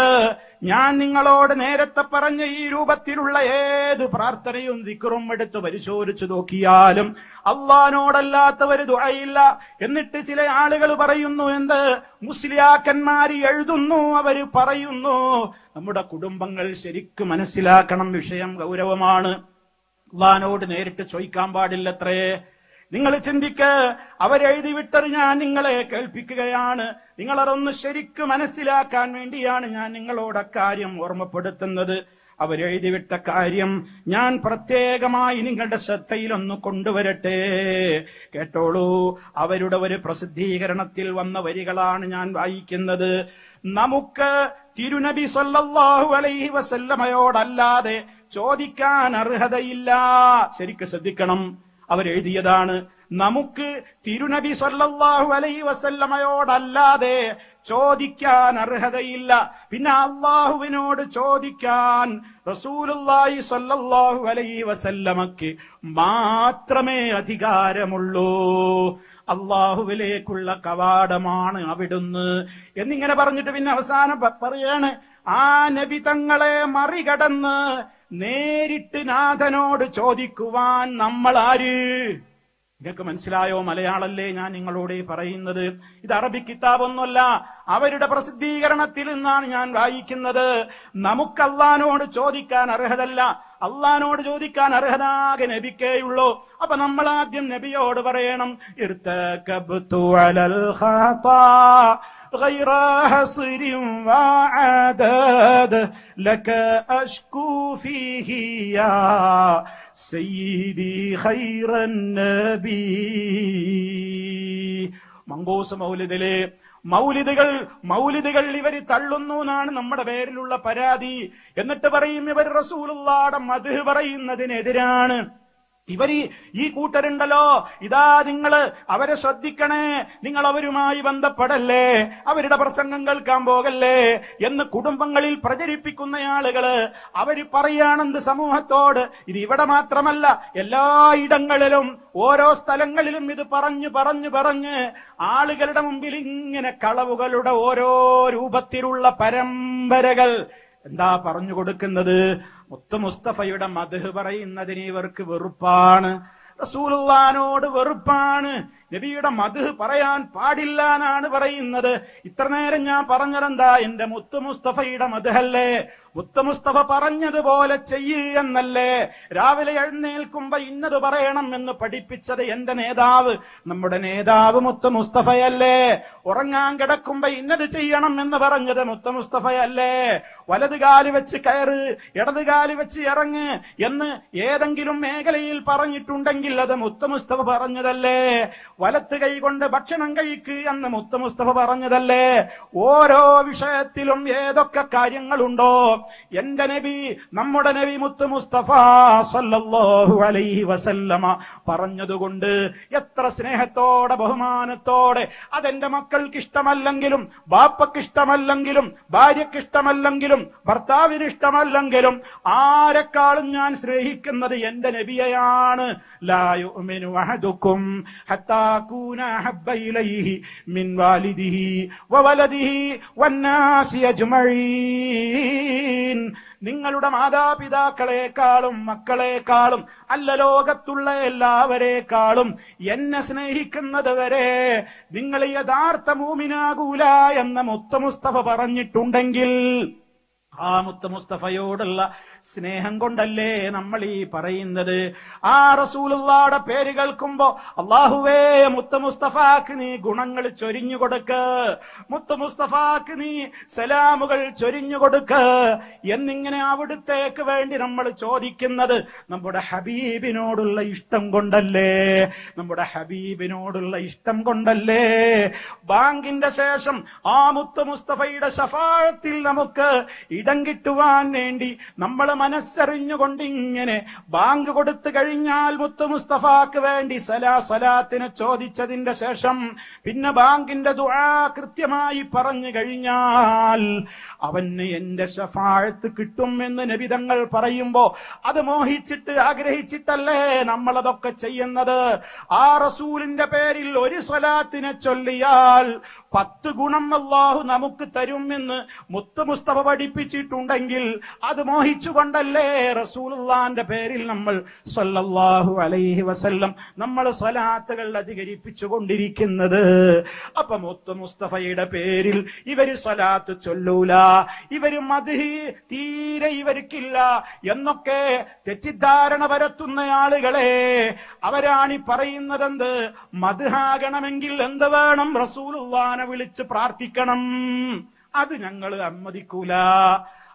ഞാൻ നിങ്ങളോട് നേരത്തെ പറഞ്ഞ ഈ രൂപത്തിലുള്ള ഏത് പ്രാർത്ഥനയും ദിക്റും എടുത്ത് പരിശോധിച്ചു നോക്കിയാലും അള്ളാനോടല്ലാത്തവര് ദുആയില്ല. എന്നിട്ട് ചില ആളുകൾ പറയുന്നു, എന്ത് മുസ്ലിയാക്കന്മാര് എഴുതുന്നു, അവര് പറയുന്നു. നമ്മുടെ കുടുംബങ്ങൾ ശരിക്കും മനസ്സിലാക്കണം, വിഷയം ഗൗരവമാണ്. അള്ളാനോട് നേരിട്ട് ചോദിക്കാൻ പാടില്ലത്രേ. നിങ്ങൾ ചിന്തിക്ക്, അവരെഴുതി വിട്ടത് ഞാൻ നിങ്ങളെ കേൾപ്പിക്കുകയാണ്. നിങ്ങളതൊന്ന് ശരിക്കും മനസ്സിലാക്കാൻ വേണ്ടിയാണ് ഞാൻ നിങ്ങളോട് അക്കാര്യം ഓർമ്മപ്പെടുത്തുന്നത്. അവരെഴുതിവിട്ട കാര്യം ഞാൻ പ്രത്യേകമായി നിങ്ങളുടെ ശ്രദ്ധയിലൊന്ന് കൊണ്ടുവരട്ടെ, കേട്ടോളൂ. അവരുടെ ഒരു പ്രസിദ്ധീകരണത്തിൽ വന്ന വരികളാണ് ഞാൻ വായിക്കുന്നത്. നമുക്ക് തിരുനബി സല്ലല്ലാഹു അലൈഹി വസല്ലമയോടല്ലാതെ ചോദിക്കാൻ അർഹതയില്ല. ശരിക്ക് ശ്രദ്ധിക്കണം, അവരെഴുതിയതാണ്. നമുക്ക് തിരുനബി സല്ലല്ലാഹു അലൈഹി വസല്ലമയോടല്ലാതെ ചോദിക്കാൻ അർഹതയില്ല. പിന്നെ അള്ളാഹുവിനോട് ചോദിക്കാൻ റസൂലുള്ളാഹി സല്ലല്ലാഹു അലൈഹി വസല്ലമക്ക് മാത്രമേ അധികാരമുള്ളൂ. അള്ളാഹുവിലേക്കുള്ള കവാടമാണ് അവിടുന്ന് എന്നിങ്ങനെ പറഞ്ഞിട്ട് പിന്നെ അവസാനം പറയാണ്, ആ നബി തങ്ങളെ മറികടന്ന് നേരിട്ട് നാഥനോട് ചോദിക്കുവാൻ നമ്മൾ ആര്? നിങ്ങൾക്ക് മനസ്സിലായോ? മലയാളല്ലേ ഞാൻ നിങ്ങളോട് പറയുന്നത്. ഇത് അറബിക് കിതാബൊന്നുമല്ല, അവരുടെ പ്രസിദ്ധീകരണത്തിൽ നിന്നാണ് ഞാൻ വായിക്കുന്നത്. നമുക്ക് അല്ലാഹുവിനോട് ചോദിക്കാൻ അർഹതല്ല. അള്ളഹാനോട് ചോദിക്കാൻ അർഹനാകെ നബിക്കേയുള്ളൂ. അപ്പൊ നമ്മൾ ആദ്യം നബിയോട് പറയണം, ഇർതകബ്തു അലൽ ഖതാ ഗൈറ ഹസ്രിൻ വഅദദ ലക അഷ്കൂ ഫീഹി യാ സയ്യിദി ഖൈറൻ നബി. മങ്കൂസ് മൗലിദിലെ മൗലിദുകൾ ഇവര് തള്ളുന്നു എന്നാണ് നമ്മുടെ പേരിലുള്ള പരാതി. എന്നിട്ട് പറയും ഇവർ റസൂലുള്ളാഹിയുടെ മദ്ഹ് പറയുന്നതിനെതിരാണ്. ഈ കൂട്ടരുണ്ടല്ലോ, ഇതാ നിങ്ങൾ അവരെ ശ്രദ്ധിക്കണേ, നിങ്ങൾ അവരുമായി ബന്ധപ്പെടല്ലേ, അവരുടെ പ്രസംഗം കേൾക്കാൻ പോകല്ലേ എന്ന് കുടുംബങ്ങളിൽ പ്രചരിപ്പിക്കുന്ന ആളുകള് അവര് പറയാണെന്ത് സമൂഹത്തോട്. ഇത് ഇവിടെ മാത്രമല്ല, എല്ലായിടങ്ങളിലും ഓരോ സ്ഥലങ്ങളിലും ഇത് പറഞ്ഞ് ആളുകളുടെ മുമ്പിൽ ഇങ്ങനെ കളവുകളുടെ ഓരോ രൂപത്തിലുള്ള പരമ്പരകൾ എന്താ പറഞ്ഞു കൊടുക്കുന്നത്? മുത്ത് മുസ്തഫയുടെ മദ്ഹ് പറയുന്നതിന് ഇവർക്ക് വെറുപ്പാണ്, റസൂലുള്ളാഹിനോട് വെറുപ്പാണ്, നബിയുടെ മദ്ഹ് പറയാൻ പാടില്ല എന്നാണ് പറയുന്നത്. ഇത്ര നേരം ഞാൻ പറഞ്ഞതെന്താ? എന്റെ മുത്ത് മുസ്തഫയുടെ മദ്ഹല്ലേ, മുത്ത് മുസ്തഫ പറഞ്ഞതുപോലെ ചെയ്യ് എന്നല്ലേ. രാവിലെ എഴുന്നേൽക്കുമ്പോ ഇന്നത് പറയണം എന്ന് പഠിപ്പിച്ചത് എന്റെ നേതാവ്, നമ്മുടെ നേതാവ് മുത്ത് മുസ്തഫയല്ലേ. ഉറങ്ങാൻ കിടക്കുമ്പോ ഇന്നത് ചെയ്യണം എന്ന് പറഞ്ഞത് മുത്ത് മുസ്തഫയല്ലേ. വലത് കാല് വെച്ച് കയറ്, ഇടത് കാല് വെച്ച് ഇറങ്ങ് എന്ന് ഏതെങ്കിലും മേഖലയിൽ പറഞ്ഞിട്ടുണ്ടെങ്കിൽ അത് മുത്ത് മുസ്തഫ പറഞ്ഞതല്ലേ. വലത്ത് കൈ കൊണ്ട് ഭക്ഷണം കഴിക്കുക എന്ന് മുത്ത് മുസ്തഫ പറഞ്ഞതല്ലേ. ഓരോ വിഷയത്തിലും ഏതൊക്കെ കാര്യങ്ങളുണ്ടോ എന്റെ നബി, നമ്മുടെ നബി മുത്ത് മുസ്തഫ സല്ലല്ലാഹു അലൈഹി വസല്ലമ പറഞ്ഞതുകൊണ്ട് എത്ര സ്നേഹത്തോടെ ബഹുമാനത്തോടെ, അതെന്റെ മക്കൾക്ക് ഇഷ്ടമല്ലെങ്കിലും, ബാപ്പക്ക് ഇഷ്ടമല്ലെങ്കിലും, ഭാര്യക്ക് ഇഷ്ടമല്ലെങ്കിലും, ഭർത്താവിന് ഇഷ്ടമല്ലെങ്കിലും, ആരെക്കാളും ഞാൻ സ്നേഹിക്കുന്നത് എന്റെ നബിയെയാണ്. ലാ യുഅ്മിനു അഹദുക്കും ഹത്താ അകൂന അഹബ്ബ ഇലൈഹി മിൻ വാലിദിഹി വവലദിഹി വന്നാസി അജ്മഈൻ. നിങ്ങളുടെ മാതാപിതാക്കളെക്കാളും മക്കളെക്കാളും അല്ല, ലോകത്തുള്ള എല്ലാവരെക്കാളും എന്നെ സ്നേഹിക്കുന്നത് വരെ നിങ്ങൾ യഥാർത്ഥ മൂമിനാകൂല എന്ന് മുത്ത് മുസ്തഫ പറഞ്ഞിട്ടുണ്ടെങ്കിൽ ആ മുത്ത് മുസ്തഫയോടുള്ള സ്നേഹം കൊണ്ടല്ലേ നമ്മൾ ഈ പറയുന്നത്. ആ റസൂലുള്ളാഹിയുടെ പേര് കേൾക്കുമ്പോ അല്ലാഹുവേ മുത്ത് മുസ്തഫാക്ക് നീ ഗുണങ്ങൾ ചൊരിഞ്ഞു കൊടുക്ക്, മുത്ത് മുസ്തഫാക്ക് നീ സലാമുകൾ ചൊരിഞ്ഞു കൊടുക്ക് എന്നിങ്ങനെ അവിടുത്തേക്ക് വേണ്ടി നമ്മൾ ചോദിക്കുന്നത് നമ്മുടെ ഹബീബിനോടുള്ള ഇഷ്ടം കൊണ്ടല്ലേ, നമ്മുടെ ഹബീബിനോടുള്ള ഇഷ്ടം കൊണ്ടല്ലേ. ബാങ്കിന്റെ ശേഷം ആ മുത്ത് മുസ്തഫയുടെ ശഫാഅത്തിൽ നമുക്ക് ഇടം കിട്ടുവാൻ വേണ്ടി നമ്മൾ മനസ്സറിഞ്ഞുകൊണ്ട് ഇങ്ങനെ ബാങ്ക് കൊടുത്തു കഴിഞ്ഞാൽ മുത്ത് മുസ്തഫാക്ക് വേണ്ടി സ്വലാത്തിന് ചോദിച്ചതിന്റെ ശേഷം പിന്നെ ബാങ്കിന്റെ ദുആ കൃത്യമായി പറഞ്ഞു കഴിഞ്ഞാൽ അവന് എന്റെ ശഫാഅത്ത് കിട്ടും എന്ന് നബി തങ്ങൾ പറയുമ്പോ അത് മോഹിച്ചിട്ട് ആഗ്രഹിച്ചിട്ടല്ലേ നമ്മളതൊക്കെ ചെയ്യുന്നത്. ആ റസൂലിന്റെ പേരിൽ ഒരു സ്വലാത്തിനെ ചൊല്ലിയാൽ 10 ഗുണം അല്ലാഹു നമുക്ക് തരുമെന്ന് മുത്ത് മുസ്തഫ പഠിപ്പിച്ചിട്ടുണ്ടെങ്കിൽ അത് മോഹിച്ചുകൊണ്ടല്ലേ റസൂലുള്ളാഹിന്റെ പേരിൽ നമ്മൾ സല്ലല്ലാഹു അലൈഹി വസല്ലം നമ്മൾ സ്വലാത്തുകൾ അധികരിപ്പിച്ചു കൊണ്ടിരിക്കുന്നത്. അപ്പൊ മുത്ത് മുസ്തഫയുടെ പേരിൽ ഇവര് സ്വലാത്ത് ചൊല്ലൂല, ഇവര് മദ്ഹ് തീരെ ഇവർക്കില്ല എന്നൊക്കെ തെറ്റിദ്ധാരണ പരത്തുന്ന ആളുകളെ അവരാണ് പറയുന്നതെന്ത്? മദ്ഹാകണമെങ്കിൽ എന്ത് വേണം? റസൂലുള്ളാഹിനെ വിളിച്ച് പ്രാർത്ഥിക്കണം. അത് ഞങ്ങൾ സമ്മതിക്കൂല,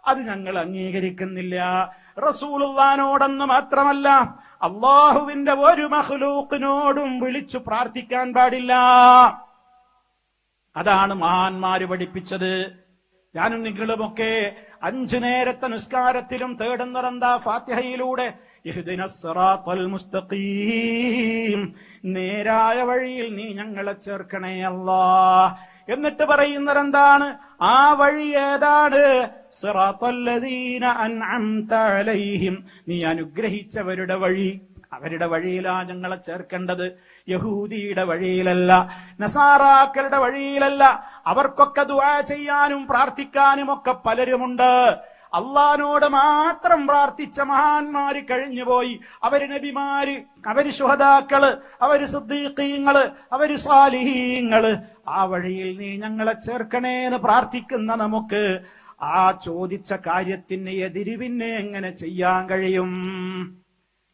അത് ഞങ്ങൾ അംഗീകരിക്കുന്നില്ല. റസൂലുള്ളാഹിനോടെന്ന് മാത്രമല്ല അല്ലാഹുവിന്റെ ഒരു മഖ്ലൂഖിനോടും വിളിച്ചു പ്രാർത്ഥിക്കാൻ പാടില്ല. അതാണ് മഹാന്മാര് പഠിപ്പിച്ചത്. ഞാനും നിങ്ങളുമൊക്കെ 5 നേരത്തെ നിസ്കാരത്തിലും തേടുന്നതെന്താ? ഫാത്തിഹയിലൂടെ ഇഹ്ദിനസ് സിറാത്തൽ മുസ്തഖീം, നേരായ വഴിയിൽ നീ ഞങ്ങളെ ചേർക്കണേ അല്ലാഹ്. എന്നിട്ട് പറയുന്നതെന്താണ്? ആ വഴി ഏതാണ്? സിറാത്തല്ലദീന അൻഅംത അലൈഹിം, നീ അനുഗ്രഹിച്ചവരുടെ വഴി. അവരുടെ വഴിയിലാ ഞങ്ങളെ ചേർക്കേണ്ടത്, യഹൂദിയുടെ വഴിയിലല്ല, നസാറാക്കളുടെ വഴിയിലല്ല. അവർക്കൊക്കെ ദുആ ചെയ്യാനും പ്രാർത്ഥിക്കാനും ഒക്കെ പലരുമുണ്ട്. അള്ളാഹിനോട് മാത്രം പ്രാർത്ഥിച്ച മഹാന്മാര് കഴിഞ്ഞുപോയി. അവര് നബിമാര്, അവര് ശുഹദാക്കള്, അവര് സിദ്ദീഖീങ്ങള്, അവര് സാലിഹീങ്ങള്. ആ വഴിയിൽ നീ ഞങ്ങളെ ചേർക്കണേന്ന് പ്രാർത്ഥിക്കുന്ന നമുക്ക് ആ ചോദിച്ച കാര്യത്തിന് എതിര് പിന്നെ എങ്ങനെ ചെയ്യാൻ കഴിയും?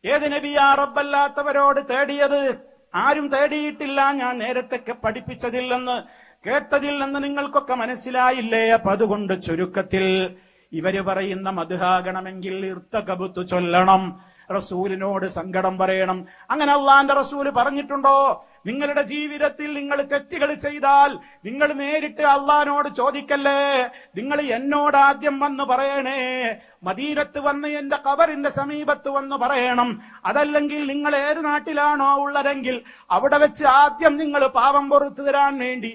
ഏത് നബിയാ റബ്ബല്ലാത്തവരോട് തേടിയത്? ആരും തേടിയിട്ടില്ല. ഞാൻ നേരത്തെ പഠിപ്പിച്ചതില്ലെന്ന് കേട്ടതില്ലെന്ന് നിങ്ങൾക്കൊക്കെ മനസ്സിലായില്ലേ? അപ്പൊ അതുകൊണ്ട് ചുരുക്കത്തിൽ ഇവര് പറയുന്ന മദ്ഹാകണമെങ്കിൽ ഇർത്തകബുത്ത് ചൊല്ലണം, റസൂലിനോട് സങ്കടം പറയണം. അങ്ങനെ അള്ളാന്റെ റസൂല് പറഞ്ഞിട്ടുണ്ടോ? നിങ്ങളുടെ ജീവിതത്തിൽ നിങ്ങൾ തെറ്റുകൾ ചെയ്താൽ നിങ്ങൾ നേരിട്ട് അള്ളാനോട് ചോദിക്കല്ലേ, നിങ്ങൾ എന്നോട് ആദ്യം വന്ന് പറയണേ, മദീനത്ത് വന്ന് എന്റെ ഖബറിന്റെ സമീപത്ത് വന്ന് പറയണം. അതല്ലെങ്കിൽ നിങ്ങൾ ഏത് നാട്ടിലാണോ ഉള്ളതെങ്കിൽ അവിടെ വെച്ച് ആദ്യം നിങ്ങൾ പാപം പൊറുത്തു തരാൻ വേണ്ടി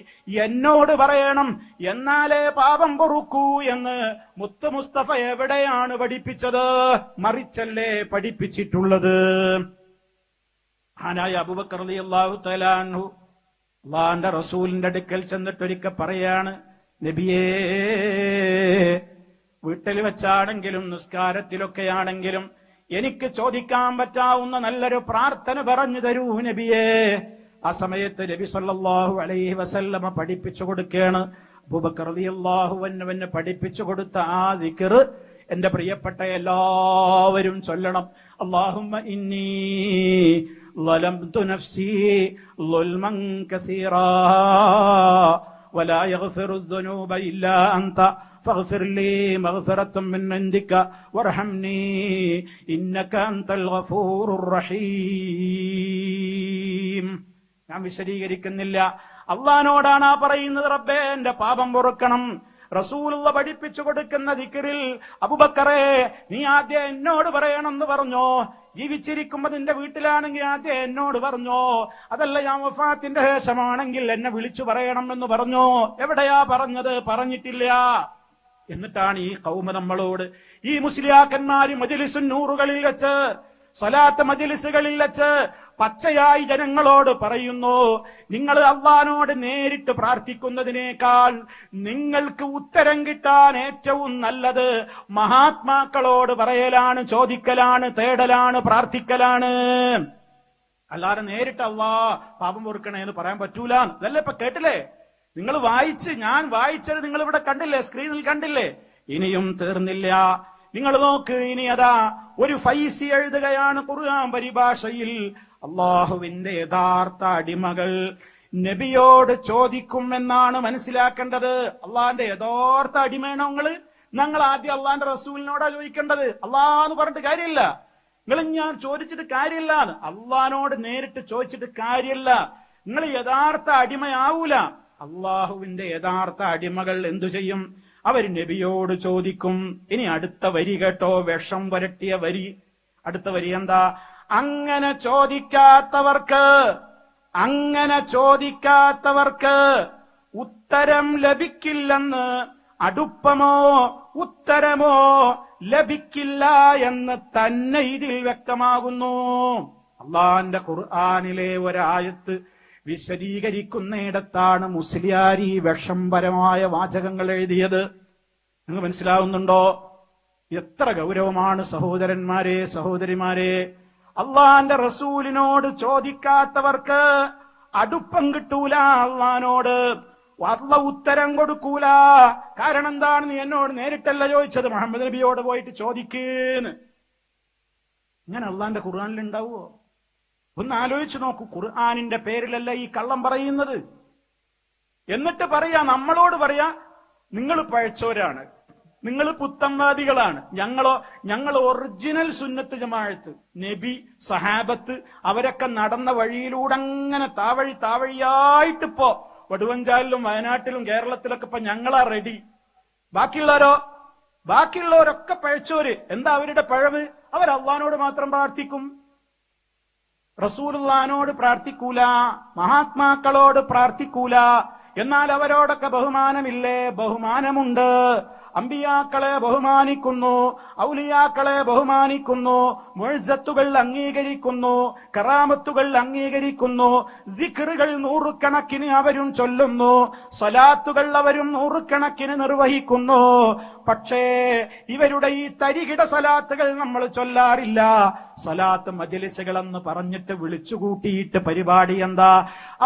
എന്നോട് പറയണം, എന്നാലേ പാപം പൊറുക്കൂ എന്ന് മുത്ത് മുസ്തഫ എവിടെയാണ് പഠിപ്പിച്ചത്? മറിച്ചല്ലേ പഠിപ്പിച്ചിട്ടുള്ളത്. മഹാനായ അബൂബക്കർ റളിയല്ലാഹു തആല അൻഹു അല്ലാഹുവിന്റെ റസൂലിന്റെ അടുക്കൽ ചെന്നിട്ടൊരിക്കൽ പറയാണ്, നബിയേ, വീട്ടിൽ വെച്ചാണെങ്കിലും നിസ്കാരത്തിലൊക്കെയാണെങ്കിലും എനിക്ക് ചോദിക്കാൻ പറ്റാവുന്ന നല്ലൊരു പ്രാർത്ഥന പറഞ്ഞു തരൂ നബിയേ. ആ സമയത്ത് നബി സല്ലല്ലാഹു അലൈഹി വസല്ലമ പഠിപ്പിച്ചു കൊടുക്കുകയാണ്. അബൂബക്കർ റളിയല്ലാഹു അൻഹുവിന് പഠിപ്പിച്ചു കൊടുത്ത ആ ദിക്ർ എന്റെ പ്രിയപ്പെട്ട എല്ലാവരും ചൊല്ലണം. അല്ലാഹുമ്മ ഇന്നി ظلمت نفسي ظلما كثيرا ولا يغفر الذنوب إلا أنت فاغفر لي مغفرة من عندك وارحمني إنك أنت الغفور الرحيم. ഞാൻ വിശദീകരിക്കുന്നില്ല. അള്ളാഹുവിനോടാണ് ആ പറയുന്നത്, റബ്ബേ എന്റെ പാപം പൊറുക്കണം. റസൂലുള്ള പഠിപ്പിച്ചു കൊടുക്കുന്ന ദിക്റിൽ അബൂബക്കറേ നീ ആദ്യം എന്നോട് പറയണമെന്ന് പറഞ്ഞോ? ജീവിച്ചിരിക്കുമ്പോ നിന്റെ വീട്ടിലാണെങ്കിൽ ആദ്യം എന്നോട് പറഞ്ഞോ? അതല്ല ഞാൻ വഫാത്തിന്റെ ശേഷമാണെങ്കിൽ എന്നെ വിളിച്ചു പറയണം എന്ന് പറഞ്ഞോ? എവിടെയാ പറഞ്ഞത്? പറഞ്ഞിട്ടില്ല. എന്നിട്ടാണ് ഈ ഖൗമ നമ്മളോട്, ഈ മുസ്ലിയാക്കന്മാര് മജ്ലിസുൻ നൂറുകളിൽ വെച്ച്, സ്വലാത്ത് മജ്ലിസുകളിൽ വെച്ച് പച്ചയായി ജനങ്ങളോട് പറയുന്നു, നിങ്ങൾ അല്ലാഹുവിനോട് നേരിട്ട് പ്രാർത്ഥിക്കുന്നതിനേക്കാൾ നിങ്ങൾക്ക് ഉത്തരം കിട്ടാൻ ഏറ്റവും നല്ലത് മഹാത്മാക്കളോട് പറയലാണ്, ചോദിക്കലാണ്, തേടലാണ്, പ്രാർത്ഥിക്കലാണ്. അല്ലാതെ നേരിട്ട് അല്ലാഹ് പാപം പൊറുക്കണേന്ന് പറയാൻ പറ്റൂല. ഇതല്ലേ ഇപ്പൊ കേട്ടില്ലേ? നിങ്ങൾ ഞാൻ വായിച്ചത് നിങ്ങൾ ഇവിടെ കണ്ടില്ലേ? സ്ക്രീനിൽ കണ്ടില്ലേ? ഇനിയും തീർന്നില്ല. നിങ്ങൾ നോക്ക്, ഇനി അതാ ഒരു ഫൈസി എഴുതുകയാണ് ഖുർആൻ പരിഭാഷയിൽ, അള്ളാഹുവിന്റെ യഥാർത്ഥ അടിമകൾ നബിയോട് ചോദിക്കും എന്നാണ് മനസ്സിലാക്കേണ്ടത്. അള്ളാഹിന്റെ യഥാർത്ഥ അടിമയാണോ ഞങ്ങൾ ആദ്യം അള്ളാഹിന്റെ റസൂലിനോടാ ചോദിക്കേണ്ടത്. അള്ളാന്ന് പറഞ്ഞിട്ട് കാര്യമില്ല, നിങ്ങൾ ഞാൻ ചോദിച്ചിട്ട് കാര്യമില്ല, അള്ളാഹിനോട് നേരിട്ട് ചോദിച്ചിട്ട് കാര്യമില്ല. നിങ്ങൾ യഥാർത്ഥ അടിമയാവൂല. അള്ളാഹുവിന്റെ യഥാർത്ഥ അടിമകൾ എന്തു ചെയ്യും? അവർ നബിയോട് ചോദിക്കും. ഇനി അടുത്ത വരി കേട്ടോ, വിഷം വരട്ടിയ വരി. അടുത്ത വരി എന്താ? അങ്ങനെ ചോദിക്കാത്തവർക്ക് ഉത്തരം ലഭിക്കില്ലെന്ന്, അടുപ്പമോ ഉത്തരമോ ലഭിക്കില്ല എന്ന് തന്നെ ഇതിൽ വ്യക്തമാകുന്നു. അള്ളാന്റെ ഖുർആനിലെ ഒരായത്ത് വിശദീകരിക്കുന്നിടത്താണ് മുസ്ലിയാർ ഈ വിഷംപരമായ വാചകങ്ങൾ എഴുതിയത്. നിങ്ങൾ മനസ്സിലാവുന്നുണ്ടോ? എത്ര ഗൗരവമാണ് സഹോദരന്മാരെ, സഹോദരിമാരെ. അള്ളാന്റെ റസൂലിനോട് ചോദിക്കാത്തവർക്ക് അടുപ്പം കിട്ടൂല. അള്ളാനോട് അള്ളാഹ് ഉത്തരം കൊടുക്കൂല. കാരണം എന്താണ്? നീ എന്നോട് നേരിട്ടല്ല ചോദിച്ചത്, മുഹമ്മദ് നബിയോട് പോയിട്ട് ചോദിക്കേന്ന്. ഇങ്ങനെ അള്ളാന്റെ ഖുർആനിൽ ഉണ്ടാവുമോ? ഒന്ന് ആലോചിച്ചു നോക്കൂ. ഖുർആനിന്റെ പേരിലല്ല ഈ കള്ളം പറയുന്നത്. എന്നിട്ട് പറയാ, നമ്മളോട് പറയാ, നിങ്ങൾ പഴച്ചോരാണ്, നിങ്ങൾ പുത്തംവാദികളാണ്. ഞങ്ങൾ ഒറിജിനൽ സുന്നത്ത് ജമാഅത്ത്, നബി, സഹാബത്ത് അവരൊക്കെ നടന്ന വഴിയിലൂടെ അങ്ങനെ താവഴിയായിട്ടിപ്പോ വടുവഞ്ചാലിലും വയനാട്ടിലും കേരളത്തിലൊക്കെ ഇപ്പൊ ഞങ്ങളാ റെഡി. ബാക്കിയുള്ളവരൊക്കെ പഴച്ചോര്. എന്താ അവരുടെ പഴവ്? അവർ അള്ളാഹിനോട് മാത്രം പ്രാർത്ഥിക്കും, റസൂലുള്ളാഹിനോട് പ്രാർത്ഥിക്കൂല, മഹാത്മാക്കളോട് പ്രാർത്ഥിക്കൂല. എന്നാൽ അവരോടൊക്കെ ബഹുമാനമില്ലേ? ബഹുമാനമുണ്ട്. അമ്പിയാക്കളെ ബഹുമാനിക്കുന്നു, ഔലിയാക്കളെ ബഹുമാനിക്കുന്നു, മുഅ്ജിസത്തുകൾ അംഗീകരിക്കുന്നു, കറാമത്തുകൾ അംഗീകരിക്കുന്നു, സിക്റുകൾ നൂറുകണക്കിന് അവരും ചൊല്ലുന്നു, സ്വലാത്തുകൾ അവരും നൂറുകണക്കിന് നിർവഹിക്കുന്നു. പക്ഷേ ഇവരുടെ ഈ തരികിട സലാത്തുകൾ നമ്മൾ ചൊല്ലാറില്ല. സലാത്ത് മജ്ലിസുകളെന്ന് പറഞ്ഞിട്ട് വിളിച്ചുകൂട്ടിയിട്ട് പരിപാടി എന്താ?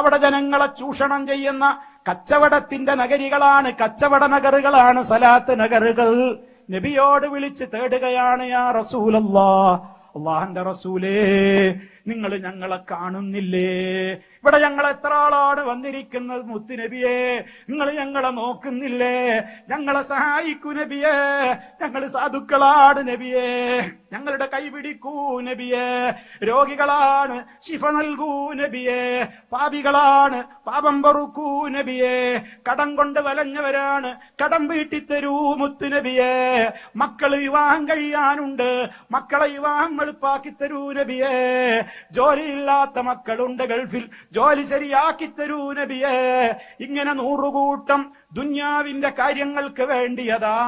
അവിടെ ജനങ്ങളെ ചൂഷണം ചെയ്യുന്ന കച്ചവടത്തിന്റെ നഗരികളാണ്, കച്ചവട നഗറുകളാണ് സലാത്ത് നഗറുകൾ. നബിയോട് വിളിച്ച് തേടുകയാണ്, യാ റസൂലല്ലാഹ്, അള്ളാഹുവിന്റെ റസൂലേ, നിങ്ങൾ ഞങ്ങളെ കാണുന്നില്ലേ? ഇവിടെ ഞങ്ങൾ എത്ര ആളാണ് വന്നിരിക്കുന്നത് മുത്തുനബിയെ, നിങ്ങൾ ഞങ്ങളെ നോക്കുന്നില്ലേ? ഞങ്ങളെ സഹായിക്കൂ നബിയെ, ഞങ്ങൾ സാധുക്കളാണ് നബിയെ, ഞങ്ങളുടെ കൈപിടിക്കൂ നബിയെ, രോഗികളാണ് ശിഫ നൽകൂ നബിയെ, പാപികളാണ് പാപം പൊറുക്കൂ നബിയെ, കടം കൊണ്ട് വലഞ്ഞവരാണ് കടം വീട്ടിത്തരൂ മുത്തുനബിയെ, മക്കള് വിവാഹം കഴിയാനുണ്ട് മക്കളെ വിവാഹം എളുപ്പാക്കി തരൂ നബിയെ, ജോലിയില്ലാത്ത മക്കളുണ്ട് ഗൾഫിൽ, ജോലി ശരിയാക്കി തരൂ നബിയെ. ഇങ്ങനെ 100 കൂട്ടം ദുന്യാവിന്റെ കാര്യങ്ങൾക്ക് വേണ്ടിയതാ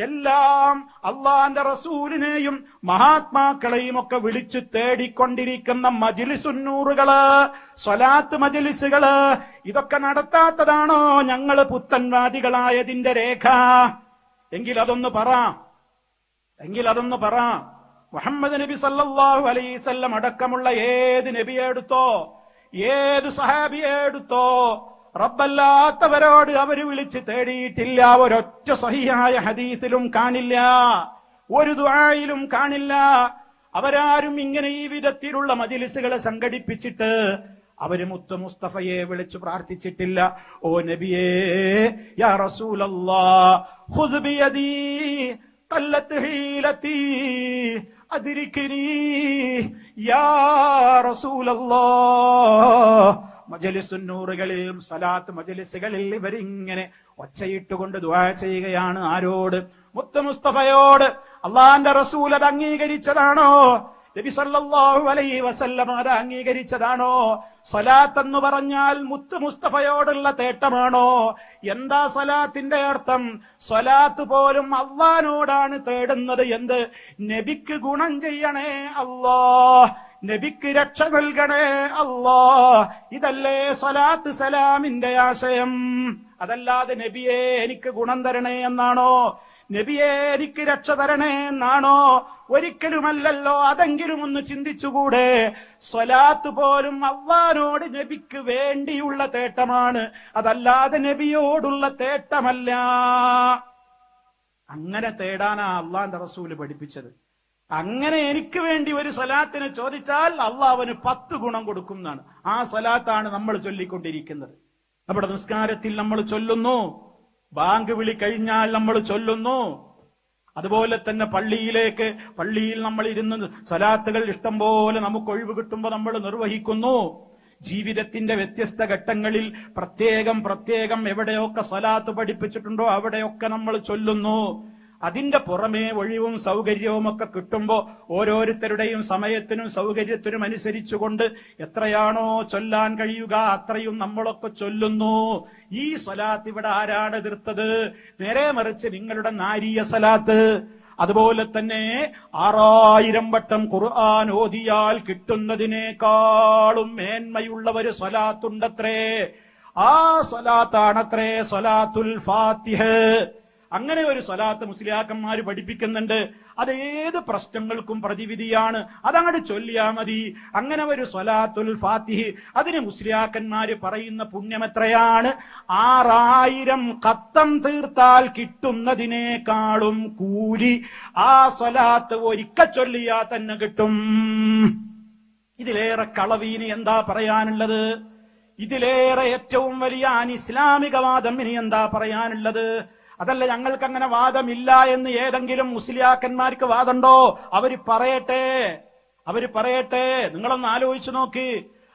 എല്ലാം അള്ളാന്റെ റസൂലിനെയും മഹാത്മാക്കളെയും ഒക്കെ വിളിച്ചു തേടിക്കൊണ്ടിരിക്കുന്ന മജ്ലിസുന്നൂറുകള്, സ്വലാത്ത് മജ്ലിസുകള്, ഇതൊക്കെ നടത്താത്തതാണോ ഞങ്ങള് പുത്തൻവാദികളായതിന്റെ രേഖ? എങ്കിൽ അതൊന്ന് പറ. മുഹമ്മദ് നബി സല്ലല്ലാഹു അലൈഹി വസല്ലം അടക്കമുള്ള ഏത് നബിയെ എടുത്തോ, ഏത് സഹാബിയെ എടുത്തോ, റബ്ബല്ലാത്തവരോട് അവര് വിളിച്ച് തേടിയിട്ടില്ല. ഒരൊറ്റ സഹിഹായ ഹദീസിലും കാണില്ല, ഒരു ദുആയിലും കാണില്ല. അവരാരും ഇങ്ങനെ ഈ വിധത്തിലുള്ള മജ്ലിസുകളെ സംഘടിപ്പിച്ചിട്ട് അവര് മുത്ത് മുസ്തഫയെ വിളിച്ചു പ്രാർത്ഥിച്ചിട്ടില്ല. ഓ നബിയേ, യാ റസൂലല്ലാഹ്, ഖുദ് ബിയദീ ഖല്ലത്ത് ഹീലതീ അദ്രിക്നി യാ റസൂലല്ലാഹ്. മജ്ലിസുന്നൂറുകളിലും സലാത്ത് മജ്ലിസുകളിൽ ഇവരിങ്ങനെ ഒച്ചയിട്ടുകൊണ്ട് ദുആ ചെയ്യുകയാണ്. ആരോട്? മുത്ത് മുസ്തഫയോട്. അള്ളാന്റെ റസൂൽ അത് അംഗീകരിച്ചതാണോ? നബി സല്ലല്ലാഹു അലൈഹി വസല്ലം അത് അംഗീകരിച്ചതാണോ? സലാത്ത് എന്ന് പറഞ്ഞാൽ മുത്ത് മുസ്തഫയോടുള്ള തേട്ടമാണോ? എന്താ സലാത്തിന്റെ അർത്ഥം? സലാത്ത് പോലും അള്ളാനോടാണ് തേടുന്നത്. എന്ത്? നബിക്ക് ഗുണം ചെയ്യണേ അല്ലാഹ്, നബിക്ക് രക്ഷ നൽകണേ അല്ലാഹ്. ഇതല്ലേ സലാത്ത് സലാമിന്റെ ആശയം. അതല്ലാതെ നബിയെ എനിക്ക് ഗുണം തരണേ എന്നാണോ, നബിയെ എനിക്ക് രക്ഷ തരണേ എന്നാണോ? ഒരിക്കലുമല്ലല്ലോ. അതെങ്കിലും ഒന്ന് ചിന്തിച്ചുകൂടെ? സ്വലാത്ത് പോലും അള്ളാനോട് നബിക്ക് വേണ്ടിയുള്ള തേട്ടമാണ്, അതല്ലാതെ നബിയോടുള്ള തേട്ടമല്ല. അങ്ങനെ തേടാനാ അള്ളാന്റെ റസൂല് പഠിപ്പിച്ചത്. അങ്ങനെ എനിക്ക് വേണ്ടി ഒരു സലാത്തിനെ ചോദിച്ചാൽ അള്ളാഹുവിന് 10 ഗുണം കൊടുക്കും എന്നാണ്. ആ സലാത്താണ് നമ്മൾ ചൊല്ലിക്കൊണ്ടിരിക്കുന്നത്. നമ്മുടെ നിസ്കാരത്തിൽ നമ്മൾ ചൊല്ലുന്നു, ബാങ്ക് വിളി കഴിഞ്ഞാൽ നമ്മൾ ചൊല്ലുന്നു. അതുപോലെ തന്നെ പള്ളിയിൽ നമ്മൾ ഇരുന്ന് സലാത്തുകൾ ഇഷ്ടം പോലെ നമുക്ക് ഒഴിവ് കിട്ടുമ്പോൾ നമ്മൾ നിർവഹിക്കുന്നു. ജീവിതത്തിന്റെ വ്യത്യസ്ത ഘട്ടങ്ങളിൽ പ്രത്യേകം എവിടെയൊക്കെ സലാത്ത് പഠിപ്പിച്ചിട്ടുണ്ടോ അവിടെയൊക്കെ നമ്മൾ ചൊല്ലുന്നു. അതിന്റെ പുറമേ ഒഴിവും സൗകര്യവും ഒക്കെ കിട്ടുമ്പോ ഓരോരുത്തരുടെയും സമയത്തിനും സൗകര്യത്തിനും അനുസരിച്ചുകൊണ്ട് എത്രയാണോ ചൊല്ലാൻ കഴിയുക അത്രയും നമ്മളൊക്കെ ചൊല്ലുന്നു. ഈ സലാത്ത് ഇവിടെ ആരാണ് എതിർത്തത്? നേരെ മറിച്ച് നിങ്ങളുടെ നാരിയ സലാത്ത്, അതുപോലെ തന്നെ 6000 വട്ടം ഖുർആൻ ഓതിയാൽ കിട്ടുന്നതിനേക്കാളും മേന്മയുള്ള ഒരു സ്വലാത്തുണ്ടത്രേ. ആ സ്വലാത്താണത്രേ സ്വലാത്തുൽ ഫാത്തിഹ. അങ്ങനെ ഒരു സ്വലാത്ത് മുസ്ലിയാക്കന്മാര് പഠിപ്പിക്കുന്നുണ്ട്. അത് ഏത് പ്രശ്നങ്ങൾക്കും പ്രതിവിധിയാണ്, അതങ്ങോട്ട് ചൊല്ലിയാ മതി. അങ്ങനെ ഒരു സ്വലാത്തുൽ ഫാത്തിഹ്, അതിന് മുസ്ലിയാക്കന്മാര് പറയുന്ന പുണ്യം എത്രയാണ്? 6000 ഖത്തം തീർത്താൽ കിട്ടുന്നതിനേക്കാളും കൂലി ആ സ്വലാത്ത് ഒരിക്കൽ ചൊല്ലിയാ തന്നെ കിട്ടും. ഇതിലേറെ കളവീന് എന്താ പറയാനുള്ളത്? ഇതിലേറെ ഏറ്റവും വലിയ അനിസ്ലാമിക വാദം ഇനി എന്താ പറയാനുള്ളത്? അതല്ല, ഞങ്ങൾക്ക് അങ്ങനെ വാദമില്ല എന്ന് ഏതെങ്കിലും മുസ്ലിയാക്കന്മാർക്ക് വാദമുണ്ടോ? അവര് പറയട്ടെ. നിങ്ങളൊന്ന് ആലോചിച്ചു നോക്ക്.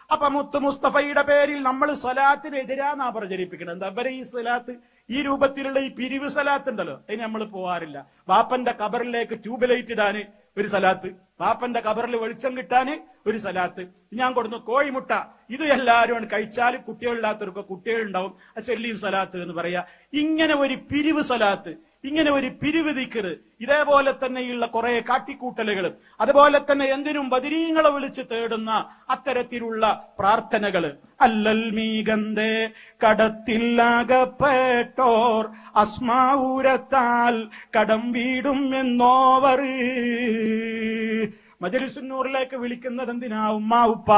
അപ്പൊ മുത്ത് മുസ്തഫയുടെ പേരിൽ നമ്മൾ സ്വലാത്തിന് എതിരാന്നാ പ്രചരിപ്പിക്കണം. എന്താ അവരെ ഈ സ്വലാത്ത്, ഈ രൂപത്തിലുള്ള ഈ പിരിവ് സ്വലാത്ത് ഉണ്ടല്ലോ, അതിന് നമ്മൾ പോവാറില്ല. ബാപ്പന്റെ കബറിലേക്ക് ട്യൂബ് ലൈറ്റ് ഇടാന് ഒരു സലാത്ത്, ബാപ്പന്റെ കബറിൽ വെളിച്ചം കിട്ടാന് ഒരു സലാത്ത്, ഞാൻ കൊടുന്നു കോഴിമുട്ട, ഇത് എല്ലാവരും കഴിച്ചാൽ കുട്ടികളില്ലാത്തവർക്ക് കുട്ടികളുണ്ടാവും, ചെല്ലിയും സലാത്ത് എന്ന് പറയാ. ഇങ്ങനെ ഒരു പിരിവ് സലാത്ത്, ഇങ്ങനെ ഒരു പിരിവ് ദിക്റ്, ഇതേപോലെ തന്നെയുള്ള കുറെ കാട്ടിക്കൂട്ടലുകൾ, അതുപോലെ തന്നെ എന്തിനും ബദരീങ്ങളെ വിളിച്ച് തേടുന്ന അത്തരത്തിലുള്ള പ്രാർത്ഥനകൾ. അല്ലൽ മീഗന്ധേ കടത്തില്ലകപ്പെട്ടോർ അസ്മാഊരത്താൽ കടം വീടും എന്നോവർ. മജ്‌ലിസുന്നൂറിലേക്ക് വിളിക്കുന്നത് എന്തിനാ? ഉമ്മ ഉപ്പ,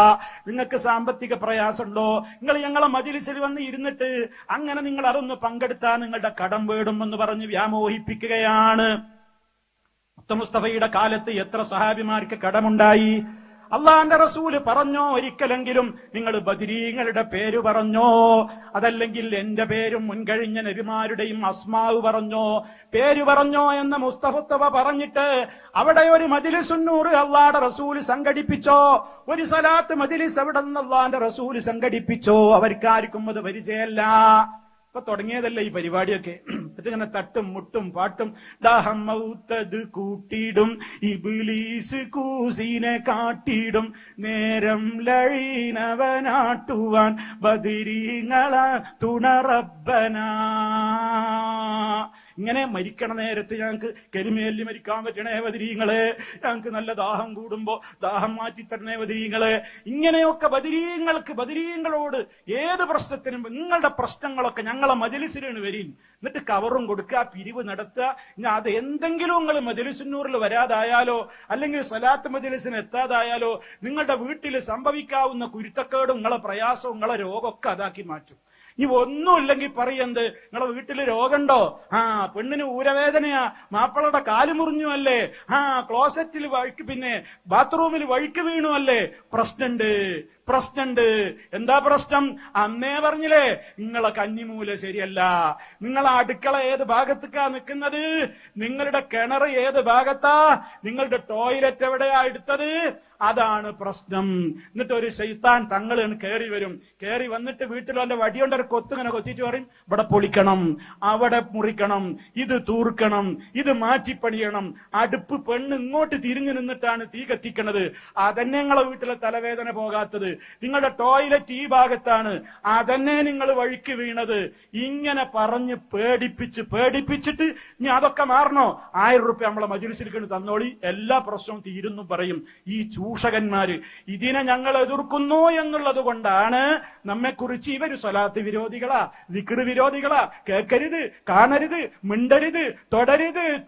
നിങ്ങൾക്ക് സാമ്പത്തിക പ്രയാസമുണ്ടോ? നിങ്ങൾ ഞങ്ങളെ മജ്‌ലിസിൽ വന്ന് ഇരുന്നിട്ട് അങ്ങനെ നിങ്ങൾ അതൊന്ന് പങ്കെടുത്താൽ നിങ്ങളുടെ കടം വീടും എന്ന് പറഞ്ഞ് വ്യാമോഹിപ്പിക്കുകയാണ്. മുസ്തഫയുടെ കാലത്ത് എത്ര സഹാബിമാർക്ക് കടമുണ്ടായി? അള്ളാന്റെ റസൂല് പറഞ്ഞോ ഒരിക്കലെങ്കിലും നിങ്ങൾ ബദരീങ്ങളുടെ പേര് പറഞ്ഞോ? അതല്ലെങ്കിൽ എന്റെ പേരും മുൻകഴിഞ്ഞ നബിമാരുടെയും അസ്മാവ് പറഞ്ഞോ, പേര് പറഞ്ഞോ എന്ന് മുസ്തഫ പറഞ്ഞിട്ട് അവിടെ ഒരു മജ്‌ലിസുന്നൂർ അള്ളാന്റെ റസൂല് സംഘടിപ്പിച്ചോ? ഒരു സലാത്ത് മജ്‌ലിസ് അവിടെ നിന്ന് അള്ളാന്റെ റസൂല് സംഘടിപ്പിച്ചോ? അവർക്കാർക്കും അത് പരിചയമല്ല. ഇപ്പൊ തുടങ്ങിയതല്ലേ ഈ പരിപാടിയൊക്കെ. എന്നിട്ടിങ്ങനെ തട്ടും മുട്ടും പാട്ടും. ദാഹം മൗത്തത് കൂട്ടിയിടും ഇബ്ലീസ് കൂസിനെ കാട്ടിയിടും നേരം ലഴീനവനാട്ടുവാൻ ബദരീങ്ങള തുണറബ്ബനാ. ഇങ്ങനെ മരിക്കണ നേരത്ത് ഞങ്ങൾക്ക് കരിമേലി മരിക്കാൻ പറ്റണേ ബദരീങ്ങളെ, ഞങ്ങൾക്ക് നല്ല ദാഹം കൂടുമ്പോ ദാഹം മാറ്റി തരണേ ബദരീങ്ങളെ. ഇങ്ങനെയൊക്കെ ബദരീങ്ങളോട് ഏത് പ്രശ്നത്തിനും നിങ്ങളുടെ പ്രശ്നങ്ങളൊക്കെ ഞങ്ങളെ മജ്‌ലിസിലാണ് വരീൻ, എന്നിട്ട് കവറും കൊടുക്കുക, പിരിവ് നടത്തുക. ഇനി അത് എന്തെങ്കിലും നിങ്ങൾ മജ്‌ലിസുന്നൂറിൽ വരാതായാലോ അല്ലെങ്കിൽ സലാത്ത് മജ്‌ലിസിന് എത്താതായാലോ നിങ്ങളുടെ വീട്ടിൽ സംഭവിക്കാവുന്ന കുരുത്തക്കേടും നിങ്ങളെ പ്രയാസവും നിങ്ങളെ രോഗമൊക്കെ അതാക്കി മാറ്റും. ഈ ഒന്നുമില്ലെങ്കിൽ പറയെന്ത്, നിങ്ങളെ വീട്ടില് രോഗമുണ്ടോ? പെണ്ണിന് ഊരവേദനയാ, മാപ്പിളയുടെ കാല് മുറിഞ്ഞു അല്ലേ, ക്ലോസറ്റിൽ വഴുക്ക്, പിന്നെ ബാത്റൂമിൽ വഴുക്ക് വീണു അല്ലേ, പ്രശ്നമുണ്ട്. എന്താ പ്രശ്നം? അന്നേ പറഞ്ഞില്ലേ, നിങ്ങളെ കന്നിമൂല ശരിയല്ല, നിങ്ങളെ അടുക്കള ഏത് ഭാഗത്തേക്കാ നിൽക്കുന്നത്, നിങ്ങളുടെ കിണർ ഏത് ഭാഗത്താ, നിങ്ങളുടെ ടോയ്ലറ്റ് എവിടെയാ എടുത്തത്, അതാണ് പ്രശ്നം. എന്നിട്ട് ഒരു ശൈത്താൻ തങ്ങളാണ് കയറി വരും. കയറി വന്നിട്ട് വീട്ടിൽ അവന്റെ വടിയൊണ്ടൊരു കൊത്തിങ്ങനെ കൊത്തിയിട്ട് പറയും, ഇവിടെ പൊളിക്കണം, അവിടെ മുറിക്കണം, ഇത് തൂർക്കണം, ഇത് മാറ്റിപ്പണിയണം. അടുപ്പ് പെണ്ണ് ഇങ്ങോട്ട് തിരിഞ്ഞു നിന്നിട്ടാണ് തീ കത്തിക്കണത്, അതന്നെ നിങ്ങളെ വീട്ടിലെ തലവേദന പോകാത്തത്. നിങ്ങളുടെ ടോയ്ലറ്റ് ഈ ഭാഗത്താണ്, അതന്നെ നിങ്ങൾ വഴിക്ക് വീണത്. ഇങ്ങനെ പറഞ്ഞ് പേടിപ്പിച്ചിട്ട് ഇനി അതൊക്കെ മാറണോ, 1000 രൂപ നമ്മളെ മജ്‌ലിസിലേക്ക് തന്നോളി, എല്ലാ പ്രശ്നവും തീരുന്നു പറയും. ഈ ചൂഷകന്മാര് ഇതിനെ ഞങ്ങൾ എതിർക്കുന്നു എന്നുള്ളത് കൊണ്ടാണ് നമ്മെക്കുറിച്ച് ഇവര് സ്വലാത്ത് വിരോധികളാ, ദിക്ർ വിരോധികളാ, കേൾക്കരുത്, കാണരുത്, മിണ്ടരുത്,